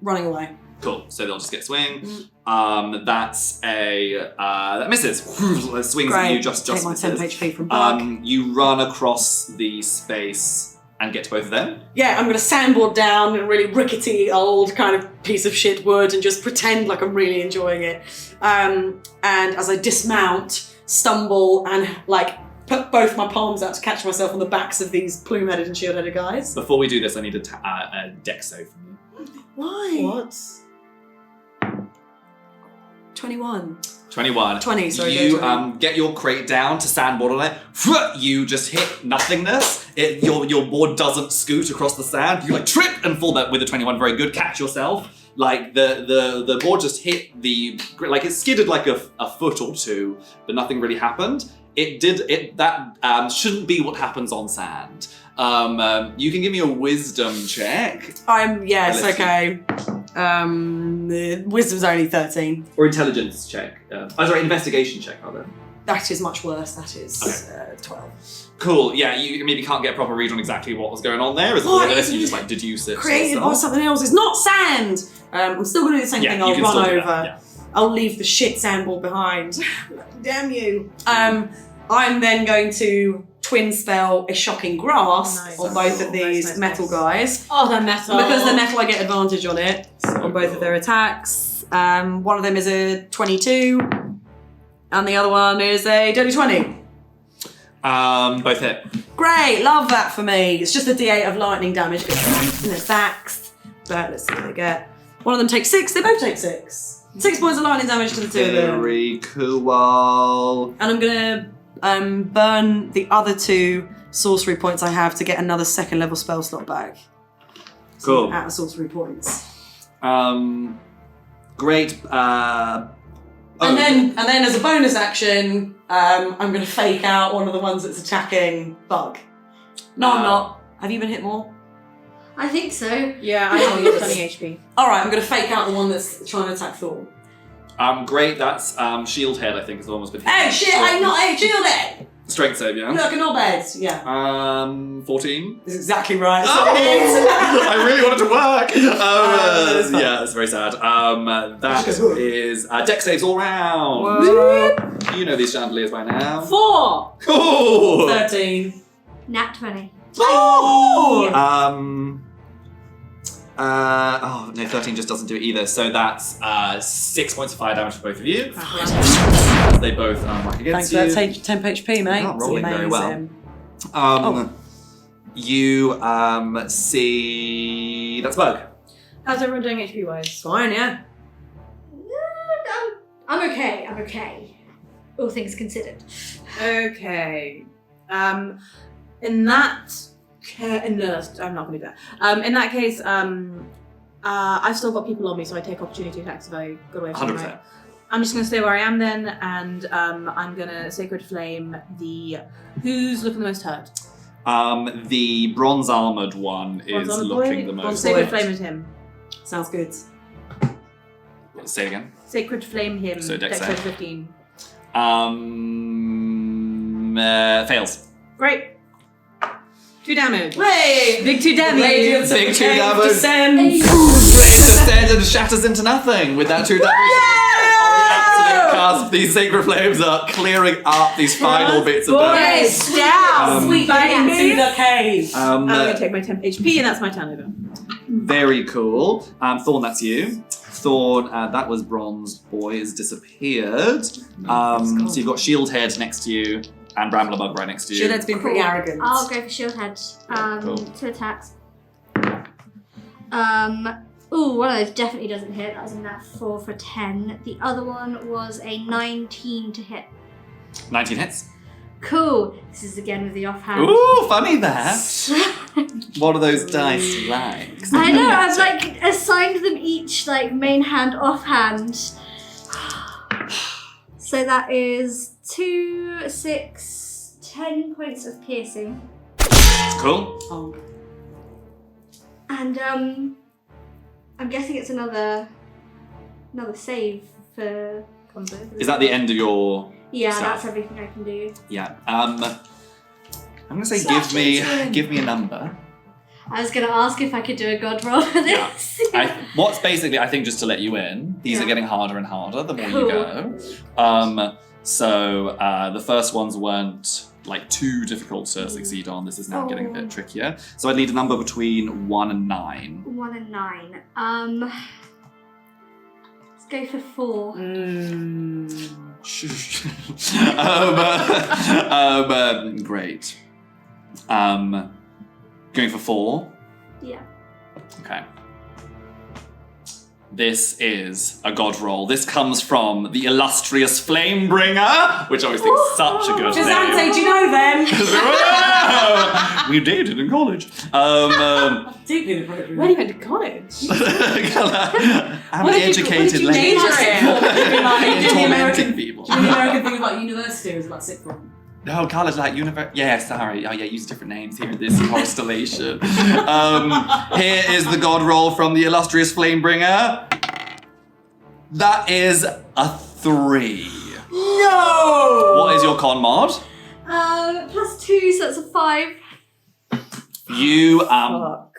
Running away. Cool. So they'll just get swing. That's that misses. Swings at you, just Take my misses. 10 HP from Bug. You run across the space and get to both of them. Yeah, I'm gonna sandboard down a really rickety old kind of piece of shit wood and just pretend like I'm really enjoying it. And as I dismount, stumble and like put both my palms out to catch myself on the backs of these plume-headed and shield-headed guys. Before we do this, I need a dex save from you. Why? What? 21. 21. 20, sorry. You get your crate down to sandboard on it. You just hit nothingness. Your board doesn't scoot across the sand. You like trip and fall back with a 21. Very good. Catch yourself. Like the board just hit like it skidded like a foot or two, but nothing really happened. That shouldn't be what happens on sand. You can give me a wisdom check. Yes, okay. Wisdom's only 13. Or intelligence check. Sorry, investigation check, rather. That is much worse. That is Okay. 12. Cool. Yeah, you maybe can't get a proper read on exactly what was going on there. Is it What? this? You just like deduce it. Created by yourself? something else. It's not sand. I'm still going to do the same Yeah, thing. you I'll can run still over. do that, yeah. I'll leave the shit sandball behind. Damn you. I'm then going to twin spell a shocking grasp Nice. on both of these Nice. metal guys. Oh, the metal. Because they're metal, I get advantage on it So on both cool. of their attacks. One of them is a 22, and the other one is a dirty 20. Both hit. Great, love that for me. It's just a D8 of lightning damage in their backs. But let's see what they get. One of them takes 6, they both take 6. 6 points of lightning damage to the two of them. Very cool. And I'm gonna burn the other 2 sorcery points I have to get another second level spell slot back. So Cool. I'm out of sorcery points. Great. And then as a bonus action, I'm gonna fake out one of the ones that's attacking Bug. No, I'm not. Have you been hit more? I think so. Yeah, I know, you're 20 HP. Alright, I'm gonna fake out the one that's trying to attack Thor. Great. That's Shield Head. I think is the one that's been hit. Hey, shit, I'm not a shielded! Strength save. Yeah. Look, an bed. Yeah. 14. That's exactly right. Oh, I really wanted to work. It's fine. Yeah, it's very sad. That is deck saves all round. What? You know these chandeliers by now. 4! Cool. 13. Nat 20. Oh. Oh no, 13 just doesn't do it either. So that's 6 points of fire damage for both of you. They both mark Thanks against for that you. 10 HP, mate. Oh, It's rolling very well. amazing. You see that's Bug. How's everyone doing HP wise? It's fine, yeah. I'm okay. I'm okay. All things considered. Okay. In that I'm not gonna do that. In that case, I've still got people on me, so I take opportunity attacks if I go away from 100%. right. I'm just gonna stay where I am then, and I'm gonna Sacred Flame who's looking the most hurt? The bronze armored one is Bronze armored looking boy? the Or most. Sacred Flame is him. Sounds good. Say it again. Sacred Flame him. So dex Dexterity save. 15. Fails. Great. 2 damage. Hey! Big 2 damage. Radiance of Big the 2 cave damage. descends. Descends and shatters into nothing with that 2 damage. Absolute cusp. These sacred flames are clearing up these final bits of damage. Boys, down. Sweet into the cave. I'm gonna take my 10 HP, and that's my turn over. Very cool. Thorn, that's you. Thorn, that was Bronze Boy, has disappeared. So you've got Shield Head next to you and Bramblerbug right next to you. Shieldhead's been pretty arrogant. I'll go for shield head. Cool. 2 attacks. Ooh, one of those definitely doesn't hit. That was a nat 4 for 10. The other one was a 19 to hit. 19 hits. Cool. This is again with the offhand. Ooh, funny that. What are those dice like? I know, I've like assigned them each like main hand, offhand. So that is 2, 6, 10 points of piercing. Cool. Oh. And I'm guessing it's another save for combo. Is that the end of your... Yeah, Stuff. that's everything I can do. Yeah. I'm gonna say Such a give me a number. I was gonna ask if I could do a god roll for this. What's basically, I think, just to let you in, these Yeah. are getting harder and harder the more Cool. you go. So the first ones weren't like too difficult to succeed on. This is now getting a bit trickier. So I'd need a number between 1 and 9. 1 and 9. Let's go for 4. Great. Going for 4. Yeah. Okay. This is a god roll. This comes from the illustrious Flamebringer, which I always think is such a good name. Jazante, do you know them? We dated in college. Deeply inappropriate. When you went to college? I'm What did you educated major lady. in? Tormenting people. Do you know the American thing about university is like sick from? No, college like yeah, sorry. Oh yeah, use different names here in this constellation. Here is the god roll from the illustrious Flamebringer. That is a 3. No! What is your con mod? +2, so that's a 5. You Fuck.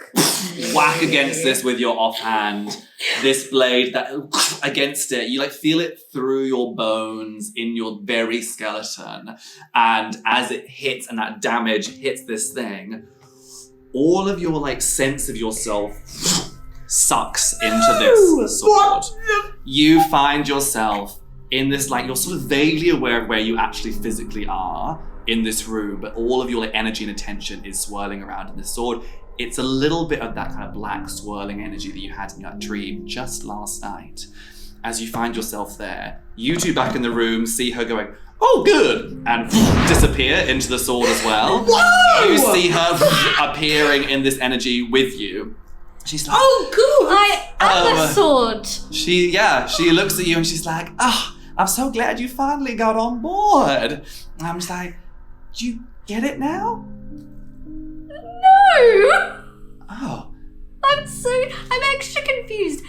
whack against this with your offhand. This blade that against it, you like feel it through your bones in your very skeleton, and as it hits and that damage hits this thing, all of your like sense of yourself sucks into this sword. You find yourself in this like you're sort of vaguely aware of where you actually physically are in this room, but all of your like energy and attention is swirling around in this sword. It's a little bit of that kind of black swirling energy that you had in that dream just last night. As you find yourself there, you two back in the room see her going, "Oh, good," and disappear into the sword as well. Whoa! You see her appearing in this energy with you. She's like, Oh, cool. I am a sword. She looks at you and she's like, "Oh, I'm so glad you finally got on board." And I'm just like, "Do you get it now?" No! Oh. I'm extra confused.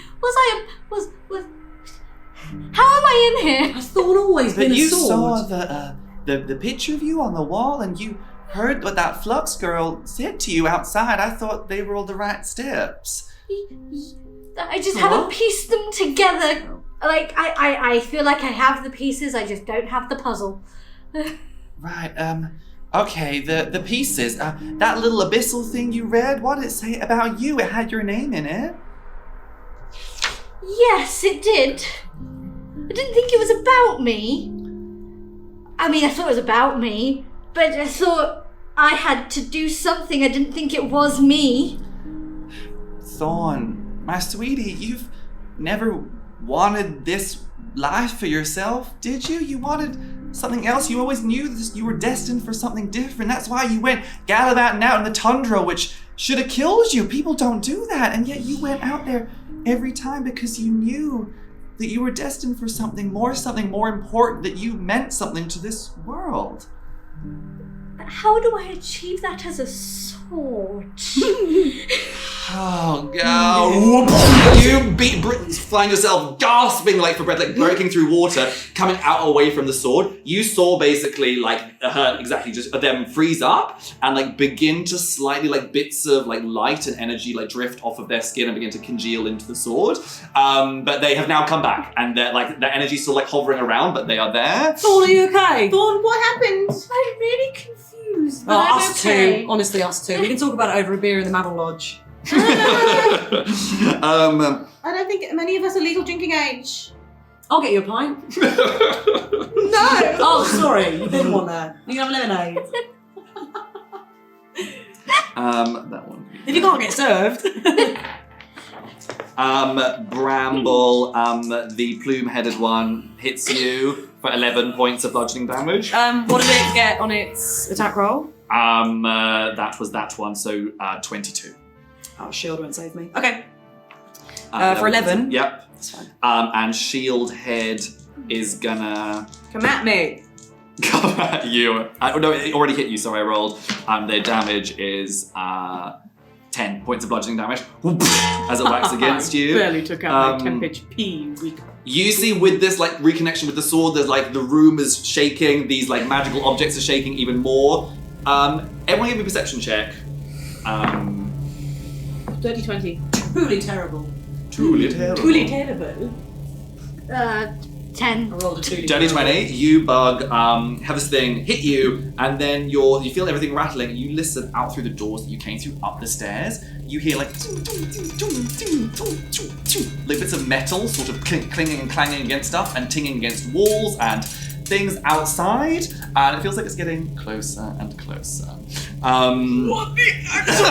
How am I in here? Has Thorn always But been a you sword? saw the picture of you on the wall, and you heard what that Flux girl said to you outside. I thought they were all the right steps. I just haven't pieced them together. Like, I feel like I have the pieces, I just don't have the puzzle. Right, okay, the pieces. That little abyssal thing you read, what did it say about you? It had your name in it. Yes, it did. I didn't think it was about me. I mean, I thought it was about me, but I thought I had to do something. I didn't think it was me. Thorn, my sweetie, you've never wanted this life for yourself, did you? You wanted something else. You always knew this, you were destined for something different. That's why you went gallivanting out in the tundra, which should have killed you. People don't do that, and yet you went out there every time because you knew that you were destined for something more important, that you meant something to this world. But how do I achieve that as a sword? Oh god! You find yourself gasping like for breath, like breaking through water, coming out away from the sword. You saw basically like her exactly just them freeze up and like begin to slightly like bits of like light and energy like drift off of their skin and begin to congeal into the sword. But they have now come back and they're like their energy's still like hovering around, but they are there. Thorn, are you okay? Thorn, what happened? I'm really confused, but Oh, I'm us okay. two. Honestly, us two. We can talk about it over a beer in the Mabel Lodge. I don't think many of us are legal drinking age. I'll get you a pint. No! Oh, sorry. You didn't want that. You can have lemonade. That one. If you can't get served. Bramble, the plume-headed one hits you for 11 points of bludgeoning damage. What did it get on its attack roll? That was that one, so 22. Oh, shield won't save me. Okay. Uh, For 11? Yep. That's fine. And Shield Head is gonna Come at me. come at you. No, it already hit you, so I rolled. Their damage is 10 points of bludgeoning damage as it whacks against you. Barely took out my Um, temp HP. Weak. You see with this like reconnection with the sword, there's like the room is shaking, these like magical objects are shaking even more. Everyone give me a perception check. Dirty 20. Truly terrible. Truly terrible. Truly terrible. 10. I rolled a 2. Dirty 20, you bug, have this thing hit you, and then you feel everything rattling. You listen out through the doors that you came through up the stairs. You hear like bits of metal sort of clinging and clanging against stuff and tinging against walls and things outside, and it feels like it's getting closer and closer. What the actual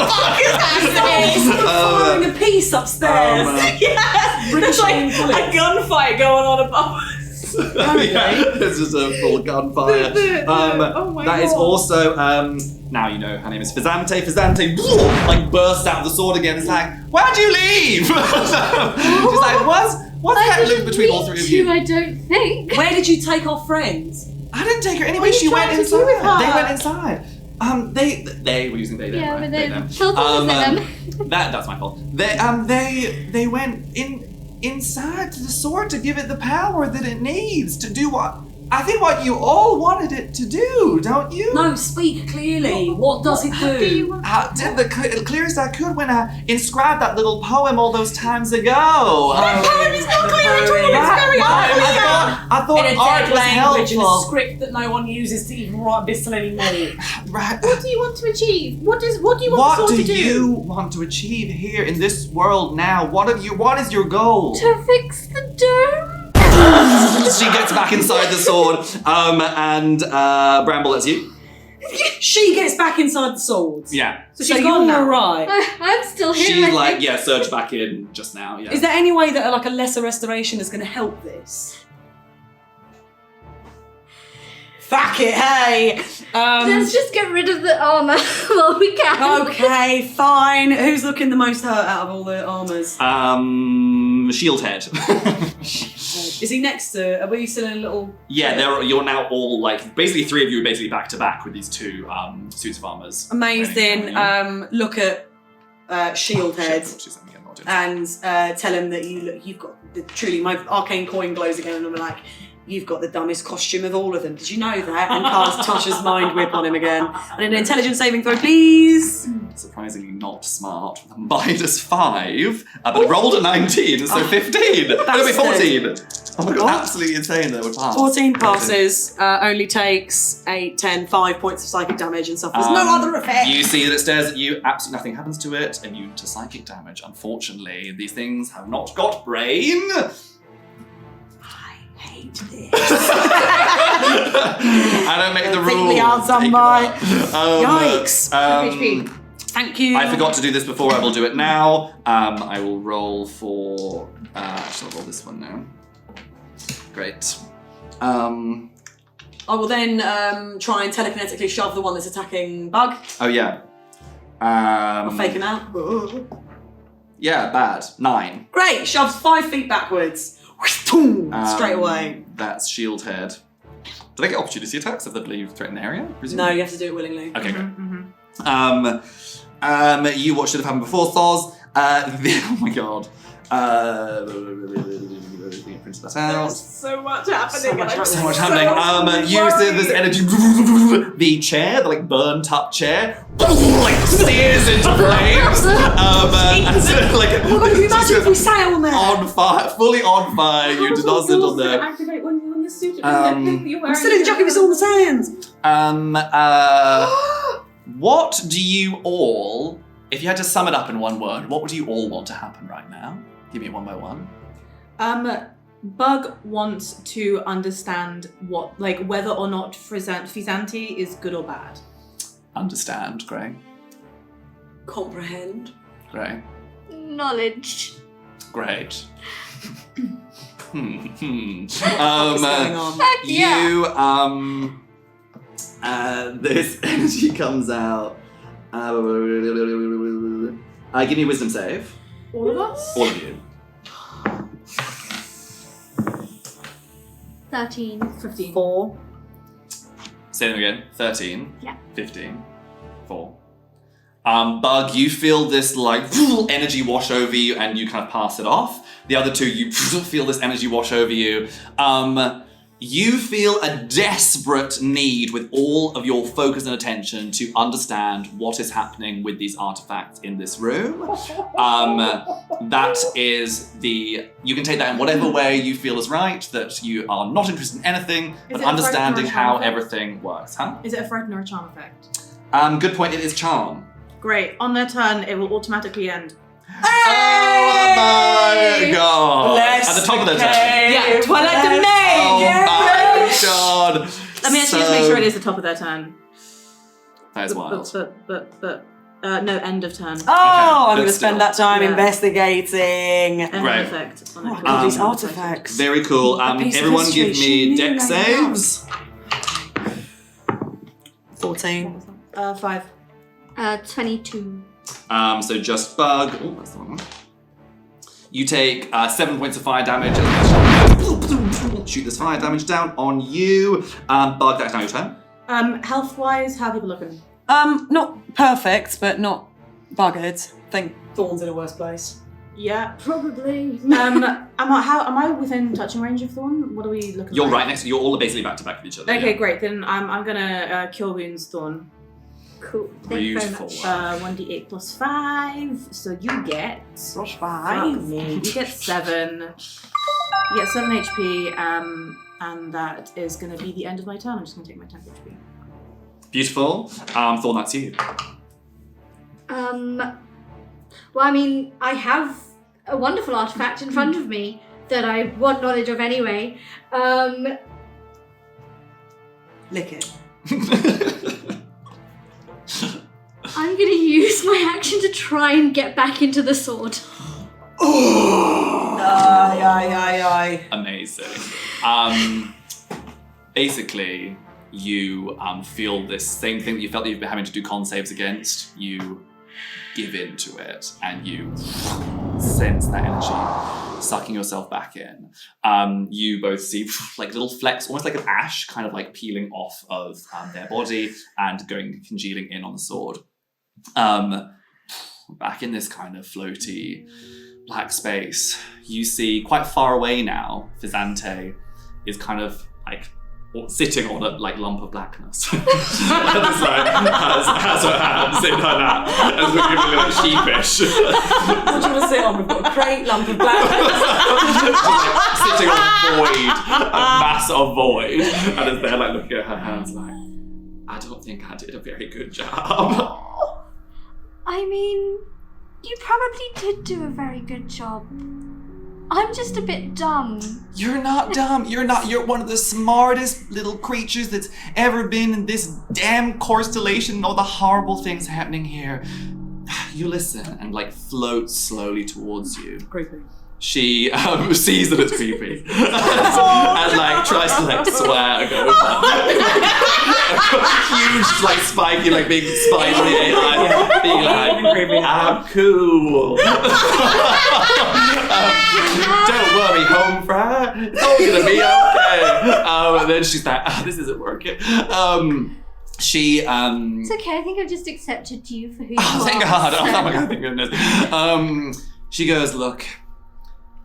fuck is happening? Firing a piece upstairs. Yes! There's like a gunfight going on above us. Yeah, it's just a full gunfire. Oh my That is God. also, now you know her name is Fizante. Fizante like bursts out of the sword again. It's like, why'd you leave? She's like, what's happening between all three of you? I don't think. Where did you take our friends? I didn't take her anyway. What are She you went trying to do inside. with her? They went inside. They were using they them. Yeah, right? but They, they them. told them That's my fault. They went inside to the sword to give it the power that it needs to do what I think what you all wanted it to do, don't you? No, speak clearly. What does it do? I did the clearest I could when I inscribed that little poem all those times ago. poem is not clear at all. It's very I thought In a art dead was language, in a helpful. script that no one uses to even write Bissell anymore. Right. What do you want to achieve? What do you want the What sword do to do? you want to achieve here in this world now? What is your goal? To fix the dome? She gets back inside the sword. And Bramble, that's you. She gets back inside the swords. Yeah. So she's you're gone now. alright. I'm still here. She's I like, think. yeah, surged back in just now. Yeah. Is there any way that like a lesser restoration is going to help this? Fuck it, hey! Let's just get rid of the armour while we can. Okay, fine. Who's looking the most hurt out of all the armours? Shield head. Is he next to? Are we still in a little? Yeah, you're now all like basically three of you are basically back to back with these two suits of armors. Amazing. Look at Shield Head and tell him that you've got truly my arcane coin glows again, and I'm like, you've got the dumbest costume of all of them. Did you know that? And cast Tasha's mind whip on him again. And an intelligence saving throw, please. Surprisingly not smart. -5, but it rolled a 19, so 15. That'll be 14. Oh my god, absolutely insane that would pass. 14 passes, only takes 8, 10, 5 points of psychic damage and suffers no other effect. You see that it stares at you, absolutely nothing happens to it, immune to psychic damage. Unfortunately, these things have not got brain. I hate this. I don't make the rules. Think the answer, Take it mate. out. Yikes. HP. Thank you. I forgot to do this before, I will do it now. I will roll for... actually, I'll roll this one now. Great. I will then try and telekinetically shove the one that's attacking Bug. Oh, yeah. Or fake him out. Yeah, bad. 9. Great, shoves 5 feet backwards. Straight away. That's shield head. Did I get opportunity attacks if they believe threaten the area? No, Presumably? you have to do it willingly. Okay, great. Mm-hmm. You what should have happened before, Thoz. Oh my god. Print that out. So much happening. So much happening. Use this energy. The chair, the like burnt up chair, like sears into flames. What would you imagine if we sail on there? On fire, fully on fire. You did not sit on there. Activate when you're in the suit. I'm still in the jacket with all the sands. What do you all, if you had to sum it up in one word, what would you all want to happen right now? Give me it one by one. Bug wants to understand whether or not Fizanti is good or bad. Understand, Gray. Comprehend. Gray. Knowledge. Great. What's going on? You this energy comes out. Give me a wisdom save. All of us? All of you. 13. 15. 4. Say them again. 13. Yeah. 15. 4. Bug, you feel this like energy wash over you and you kind of pass it off. The other two, you feel this energy wash over you. You feel a desperate need with all of your focus and attention to understand what is happening with these artifacts in this room. That is you can take that in whatever way you feel is right, that you are not interested in anything, but it a understanding frighten or how charm effect? everything works, huh? Is it a frighten or a charm effect? Good point, it is charm. Great. On their turn, it will automatically end. Oh my god! Bless At the top of the their turn. cave. Yeah, Twilight Bless- Domain! Oh my god! Let me actually just make sure it is the top of their turn. That is wild. No, end of turn. Oh, I'm but going to still. spend that time Yeah. investigating. End Right. effect. On Oh, it. God, these Um, artifacts. Very cool. A piece of Everyone history give she me knew deck right saves. 14. 5. 22. So just Bug. Oh, that's the wrong one. You take 7 points of fire damage. Shoot this fire damage down on you. Bug, that's now your turn. Health-wise, how are people looking? Not perfect, but not buggered. I think Thorn's in a worse place. Yeah. Probably. Am I within touching range of Thorn? What are we looking? You're like? right next to. You're all basically back to back with each other. Okay, yeah. great. Then I'm gonna Cure Wounds Thorn. Cool. Thank you very Beautiful. much. 1d8 plus 5. So you get Plus fuck 5. me. You get 7. You get 7 HP. And that is gonna be the end of my turn. I'm just gonna take my 10 HP. Beautiful. Thorn, that's you. Well, I mean, I have a wonderful artifact in front of me that I want knowledge of anyway. Lick it. I'm gonna use my action to try and get back into the sword. Aye. Amazing. Basically, you feel this same thing that you felt that you've been having to do con saves against. You give in to it, and you sense that energy sucking yourself back in. You both see like little flecks, almost like an ash, kind of like peeling off of their body and congealing in on the sword. Back in this kind of floaty black space, you see quite far away now, Fizante is kind of like sitting on a like lump of blackness. And it's like, has her hands in her lap and looking really like sheepish. What do you want to sit on? We've got a great lump of blackness. Like, sitting on a mass of void, and is there like looking at her hands like, I don't think I did a very good job. I mean, you probably did do a very good job. I'm just a bit dumb. You're not dumb. You're one of the smartest little creatures that's ever been in this damn constellation and all the horrible things happening here. You listen and like float slowly towards you. Creepy. She sees that it's creepy and like tries to like swag over. Huge like spiky like big spidery like being like I'm cool. Don't worry, home fry. It's all gonna be okay. And then she's like, this isn't working. She It's okay, I think I've just accepted you for who you are. thank God. so- Oh my God, thank goodness. She goes, look,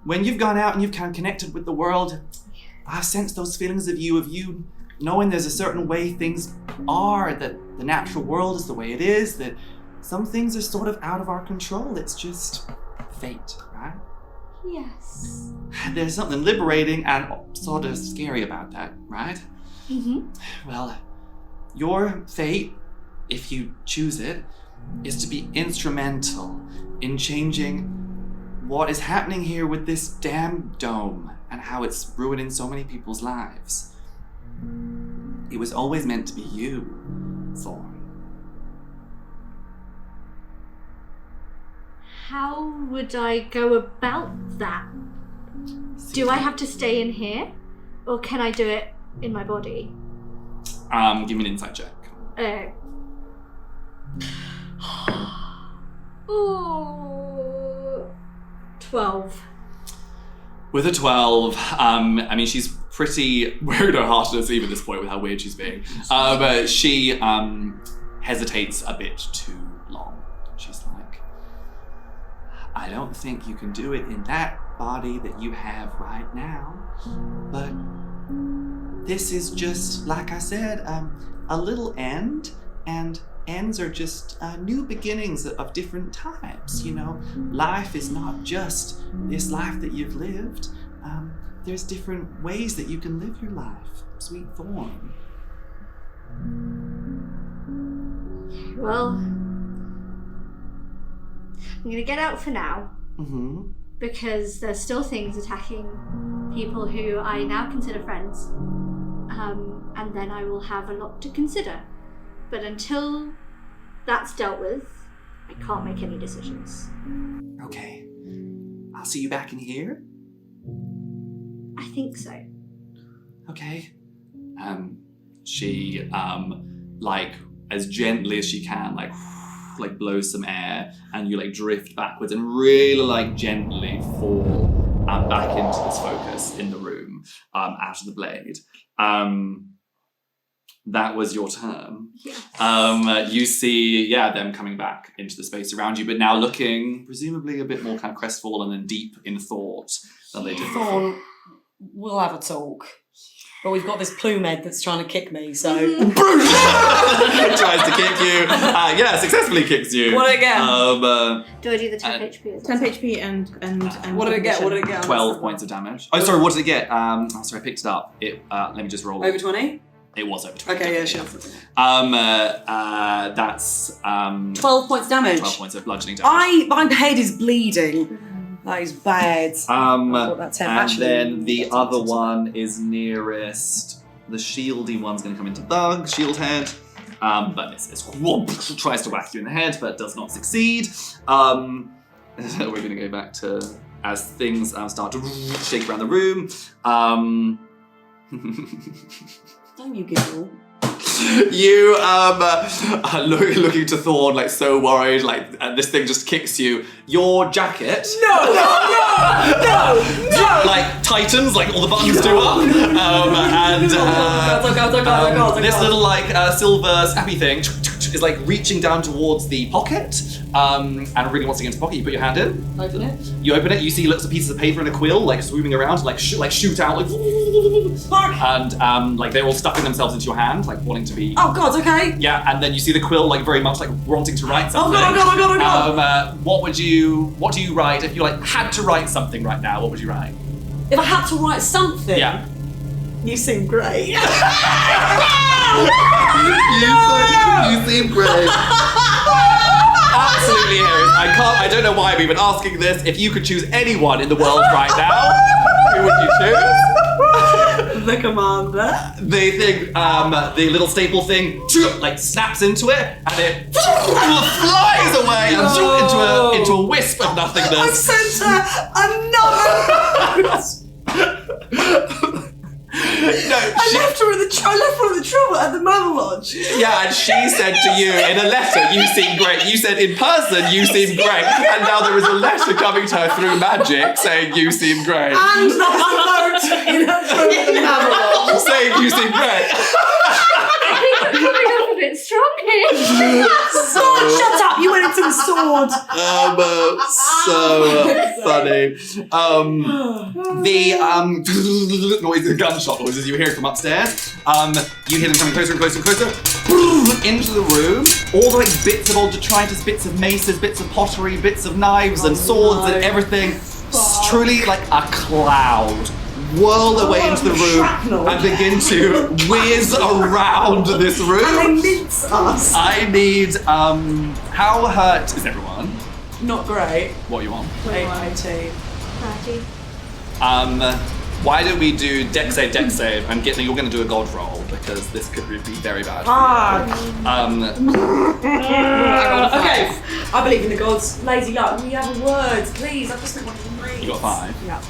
when you've gone out and you've kind of connected with the world, I've sensed those feelings of you knowing there's a certain way things are, that the natural world is the way it is, that some things are sort of out of our control. It's just fate, right? Yes. There's something liberating and sort of scary about that, right? Mm-hmm. Well, your fate, if you choose it, is to be instrumental in changing what is happening here with this damn dome and how it's ruining so many people's lives. It was always meant to be you, Thorn. How would I go about that? Do I have to stay in here? Or can I do it in my body? Give me an insight check. Oh, 12. With a 12, I mean, she's pretty weird at heart to sleep at this point with how weird she's being. But she hesitates a bit too long. She's like, I don't think you can do it in that body that you have right now. But this is just, like I said, a little end, and ends are just new beginnings of different types, you know? Life is not just this life that you've lived. There's different ways that you can live your life, sweet Thorn. Well, I'm gonna get out for now. Mm-hmm. Because there's still things attacking people who I now consider friends. And then I will have a lot to consider. But until that's dealt with, I can't make any decisions. Okay. I'll see you back in here. I think so. Okay. She, like, as gently as she can, like blows some air, and you like drift backwards and really like gently fall back into this focus in the room, out of the blade. that was your turn. Yes. You see, them coming back into the space around you, but now looking presumably a bit more kind of crestfallen and deep in thought than they did before. Thorn, we'll have a talk. But we've got this plume head that's trying to kick me, so... Tries to kick you. Successfully kicks you. What did it get? Do I do the 10 HP as well? 10 HP and What did it get? 12 points of damage. Oh, sorry, what did it get? Sorry, I picked it up. Let me just roll it. Over 20? It was over 20. Okay, yeah, sure. That's 12 points damage. 12 points of bludgeoning damage. My head is bleeding. That is bad. And then the other one is nearest. The shieldy one's going to come into Bug, shield head. But misses. Tries to whack you in the head, but does not succeed. We're going to go back to as things start to shake around the room. Don't you giggle. You are looking to Thorn, like so worried, like and this thing just kicks you. Your jacket, No! like tightens, like all the buttons do up, and this little like silver snappy thing is like reaching down towards the pocket, and really wants to get into the pocket. You put your hand in, Open it. you open it, you see lots of pieces of paper and a quill like swooping around, like shoot out, like and like they're all stuffing themselves into your hand, like wanting to be. Oh god, okay. Yeah, and then you see the quill like very much like wanting to write something. Oh god. What do you write if you like had to write something right now? What would you write? If I had to write something, Yeah. you seem great. You seem great. Absolutely hilarious. I don't know why we've been asking this. If you could choose anyone in the world right now, who would you choose? The commander. The thing, the little staple thing, like snaps into it, and it flies away and into a wisp of I nothingness. sent her another note. I left her in the trouble at the Mother Lodge. Yeah, and she said to you in a letter, you seem great. You said in person, you seem great. And now there is a letter coming to her through magic saying you seem great. And a note in her phone at the Mother Lodge. Saying you seem great. I think I'm coming up a bit strong here. Sword, shut up! You went into the sword. So funny. The noise, the gunshot noises you hear from upstairs. You hear them coming closer and closer and closer into the room. All the like bits of old detritus, bits of maces, bits of pottery, bits of knives and swords and everything. Truly like a cloud. Whirl their way into the room and begin to whiz around this room. And they mince us. I need, how hurt is everyone? Not great. What are you on? 18. 30. Why don't we do dex save, and you're going to do a god roll because this could be very bad. Okay, I believe in the gods. Lazy luck. We have words, please. I just want to read. You got 5. Yeah.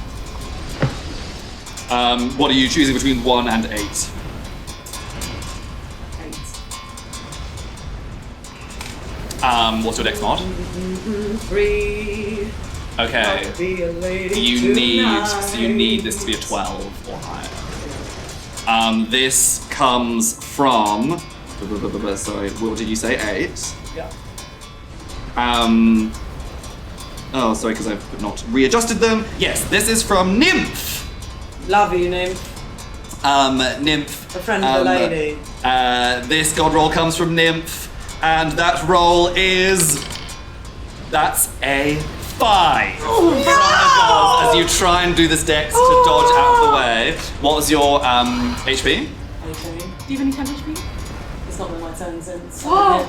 What are you choosing between 1 and 8? 8. What's your dex mod? 3. Okay. Be a lady You tonight. need this to be a 12 or higher. This comes from. Sorry, what did you say? 8. Yeah. Oh, sorry, because I've not readjusted them. Yes, this is from Nymph. Love you, Nymph. Nymph. A friend of the lady. This god roll comes from Nymph, and that roll is. That's a 5. As you try and do this dex to dodge out of the way. What was your HP? 18. Do you have any 10 HP? It's not been my turn since. Oh.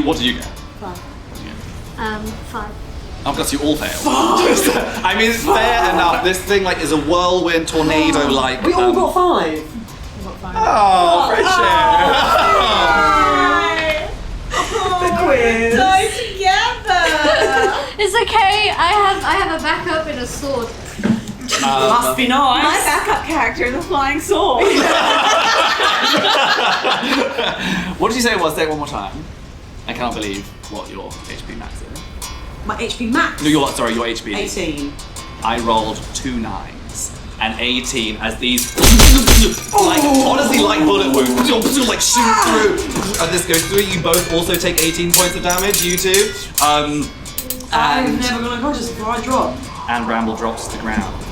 What did you get? 5. 5. Oh, because you all failed. I mean, it's fair enough. This thing like is a whirlwind tornado like. We all got 5. I got 5. Oh, Trisha! The quiz. Together! It's okay. I have a backup in a sword. Must be nice. My backup character is a flying sword. What did you say it was? Say it one more time. I cannot believe what your HP max is. My HP max. No, your HP. 18. I rolled 2 9s. and 18 as these like honestly like bullet wounds like shoot through, and this goes through. You both also take 18 points of damage. You two. I'm And never gonna conscious before I drop. and Bramble drops to the ground.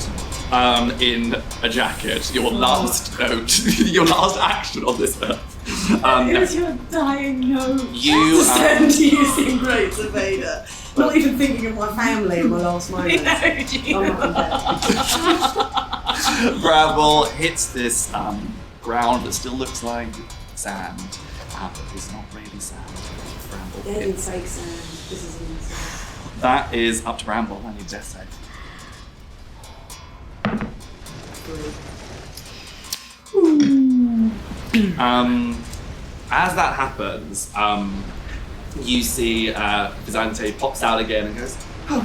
In a jacket. Your last note, your last action on this earth. It was your dying note. You, Send to you seem great to Vader. Not even thinking of my family in my last moment. Bramble hits this ground that still looks like sand, but it's not really sand. Bramble Yeah, hits. it's fake sand. This is insane. That is up to Bramble. I need death save. As that happens, you see Vizante pops out again and goes, "Oh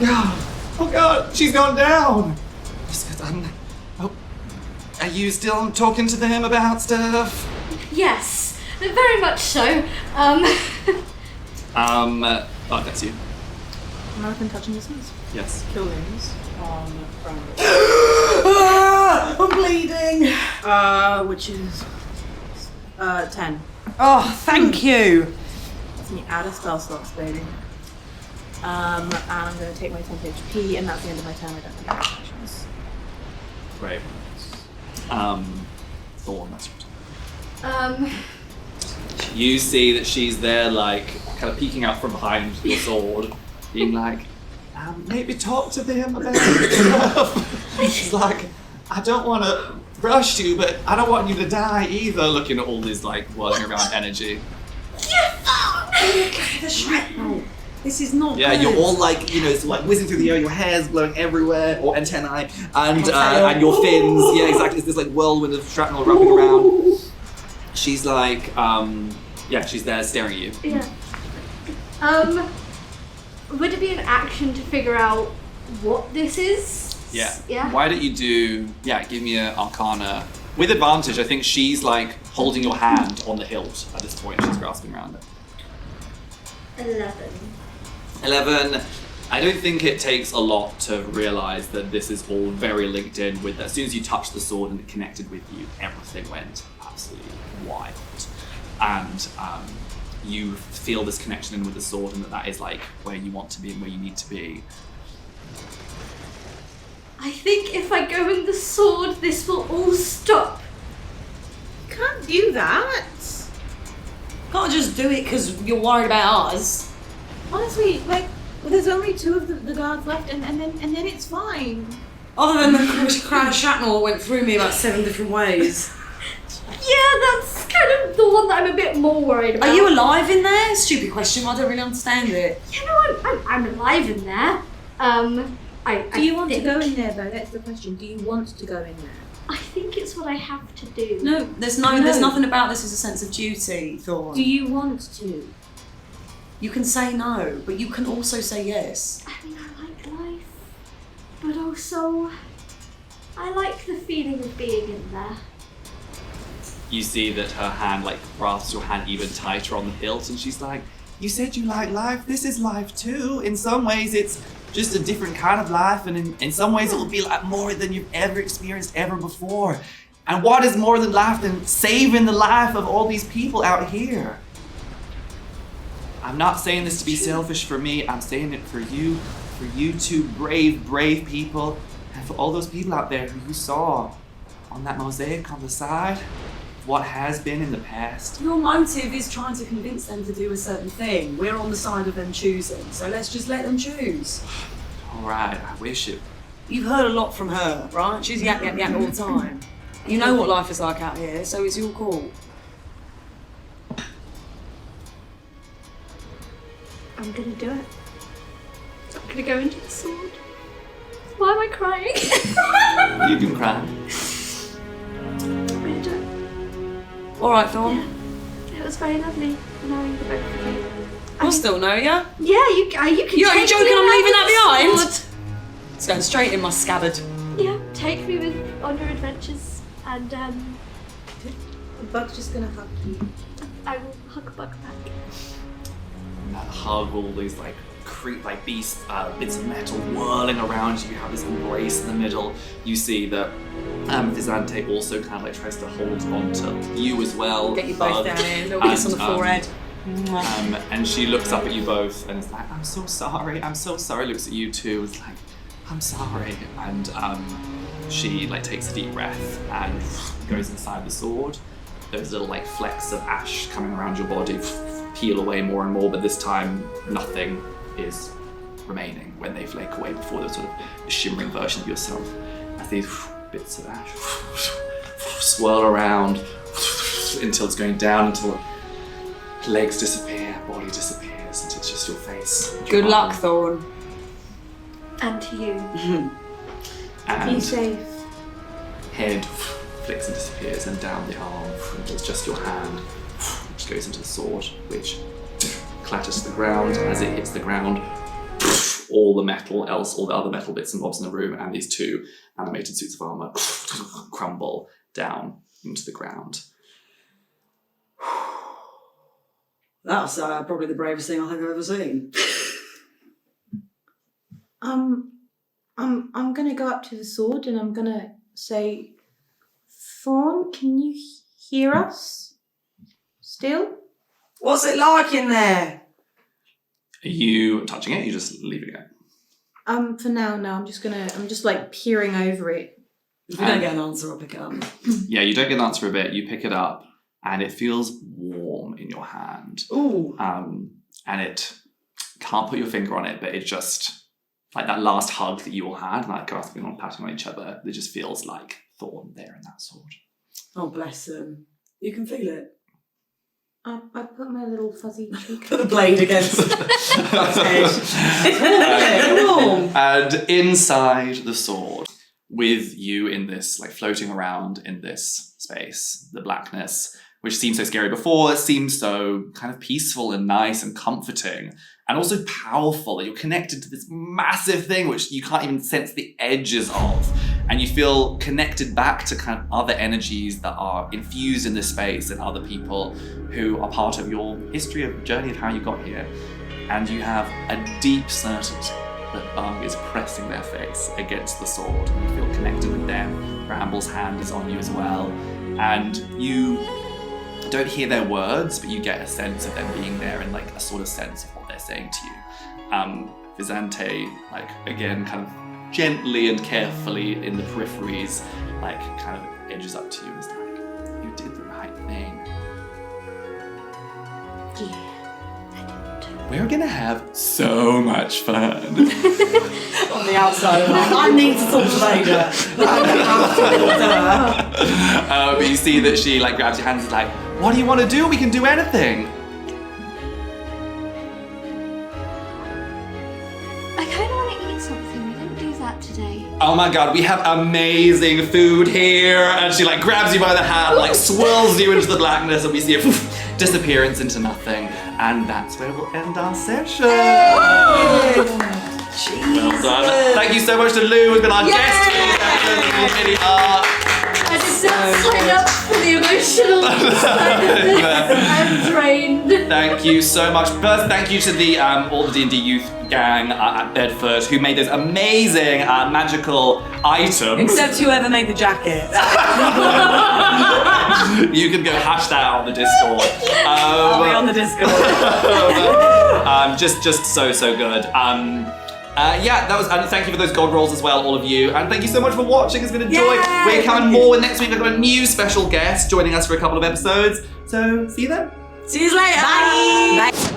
God, she's gone down." She goes, are you still talking to them about stuff? Yes, very much so. Oh, that's you. American touching distance. Yes. Kill wounds on Bramble. I'm bleeding. Which is 10. Oh, thank you. That's me out of spell slots, baby. And I'm going to take my 10 HP, and that's the end of my turn. I don't have any actions. Great. Thorn, that's your turn. You see that she's there, like, kind of peeking out from behind your sword, being like, maybe talk to them about stuff. She's like, I don't want to rush you, but I don't want you to die either, looking at all this, like, whirling around energy. The shrapnel. This is not Yeah, good. you're all like, it's like whizzing through the air, your hair's blowing everywhere, or antennae, and your fins. Yeah, exactly. It's this like whirlwind of shrapnel wrapping around. She's like, she's there staring at you. Yeah. Would it be an action to figure out what this is? Yeah. Yeah. Why don't you give me an Arcana. With advantage, I think she's like holding your hand on the hilt at this point. She's grasping around it. 11. I don't think it takes a lot to realize that this is all very linked in with that. As soon as you touched the sword and it connected with you, everything went absolutely wild. And you feel this connection in with the sword, and that is like where you want to be and where you need to be. I think if I go in the sword, this will all stop. Can't do that. Can't just do it because you're worried about us. Honestly, like, there's only 2 of the guards left, and then it's fine. Other than the crown of shrapnel went through me about 7 different ways. Yeah, that's kind of the one that I'm a bit more worried about. Are you alive in there? Stupid question. I don't really understand it. You know, I'm alive in there. Do you want to go in there, though? That's the question. Do you want to go in there? I think it's what I have to do. No, there's nothing about this as a sense of duty, Thorn. Do you want to? You can say no, but you can also say yes. I mean, I like life, but also I like the feeling of being in there. You see that her hand like grasps your hand even tighter on the hilt, and she's like, you said you like life, this is life too. In some ways it's just a different kind of life, and in some ways it will be like more than you've ever experienced ever before. And what is more than life than saving the life of all these people out here? I'm not saying this to be selfish for me, I'm saying it for you two brave people, and for all those people out there who you saw on that mosaic on the side. What has been in the past. Your motive is trying to convince them to do a certain thing. We're on the side of them choosing, so let's just let them choose. Alright, I wish it. You've heard a lot from her, right? She's yak all the time. You know what life is like out here, so it's your call. I'm gonna do it. I'm gonna go into the sword. Why am I crying? You can cry. I'm gonna do it. Alright, Thorn. Yeah. It was very lovely knowing the both of you. I'll still know ya. Yeah, you can. Are you take joking me I'm leaving around that the behind? sword. It's going straight in my scabbard. Yeah, take me on your adventures, and The bug's just gonna hug you. I will hug Bug back. And that hug, all these like bits of metal whirling around you. You have this embrace in the middle. You see that Visante also kind of like tries to hold on to you as well. Get you both down here, little kiss on the forehead. And she looks up at you both and is like, I'm so sorry, looks at you too, is like, I'm sorry. And she like takes a deep breath and goes inside the sword. Those little like flecks of ash coming around your body peel away more and more, but this time nothing is remaining when they flake away before the sort of shimmering version of yourself. As these bits of ash swirl around until it's going down, until legs disappear, body disappears, until it's just your face. Good luck, Thorn. And to you. And Be safe. head flicks and disappears, and down the arm until it's just your hand, which goes into the sword, which clatters to the ground. As it hits the ground, all the other metal bits and bobs in the room, and these two animated suits of armor crumble down into the ground. That's probably the bravest thing I think I've ever seen. I'm gonna go up to the sword and I'm gonna say, Thorn, can you hear us still? What's it like in there? Are you touching it? Are you just leaving it? For now, no. I'm just like peering over it. If we don't get an answer, I'll pick it up. Yeah, you don't get an answer a bit. You pick it up, and it feels warm in your hand. Ooh. And it can't put your finger on it, but it just like that last hug that you all had, like grasping on, patting on each other. It just feels like Thorn there in that sword. Oh, bless him. You can feel it. I put my little fuzzy cheek. Put the blade against his head. It's warm. And inside the sword, with you in this, like floating around in this space, the blackness, which seemed so scary before, it seems so kind of peaceful and nice and comforting, and also powerful, that you're connected to this massive thing which you can't even sense the edges of. And you feel connected back to kind of other energies that are infused in this space and other people who are part of your history, of journey of how you got here. And you have a deep certainty that Bung is pressing their face against the sword. And you feel connected with them. Bramble's hand is on you as well. And you don't hear their words, but you get a sense of them being there and like a sort of sense of what they're saying to you. Visante, like again, kind of gently and carefully in the peripheries, like kind of edges up to you and is like, you did the right thing. Yeah, I did. We're gonna have so much fun. On the outside, I need to talk to Vader. But you see that she like grabs your hands and is like, what do you want to do? We can do anything. I kind of want to eat something. We didn't do that today. Oh my god, we have amazing food here. And she like grabs you by the hand, like swirls you into the blackness, and we see a disappearance into nothing. And that's where we'll end our session. Well done. Thank you so much to Lou, who's been our guest for the session. I did not sign up for the emotional side of this. I'm drained. Thank you so much. First, thank you to the all the D&D youth gang at Bedford who made those amazing magical items. Except whoever made the jacket. You can go hash that out on the Discord. I'll be on the Discord. Just so good. Yeah, that was, and thank you for those gold rolls as well, all of you. And thank you so much for watching. It's been a joy. Yay, We're coming more next week. We've got a new special guest joining us for a couple of episodes. So see you then. See you later. Bye. Bye.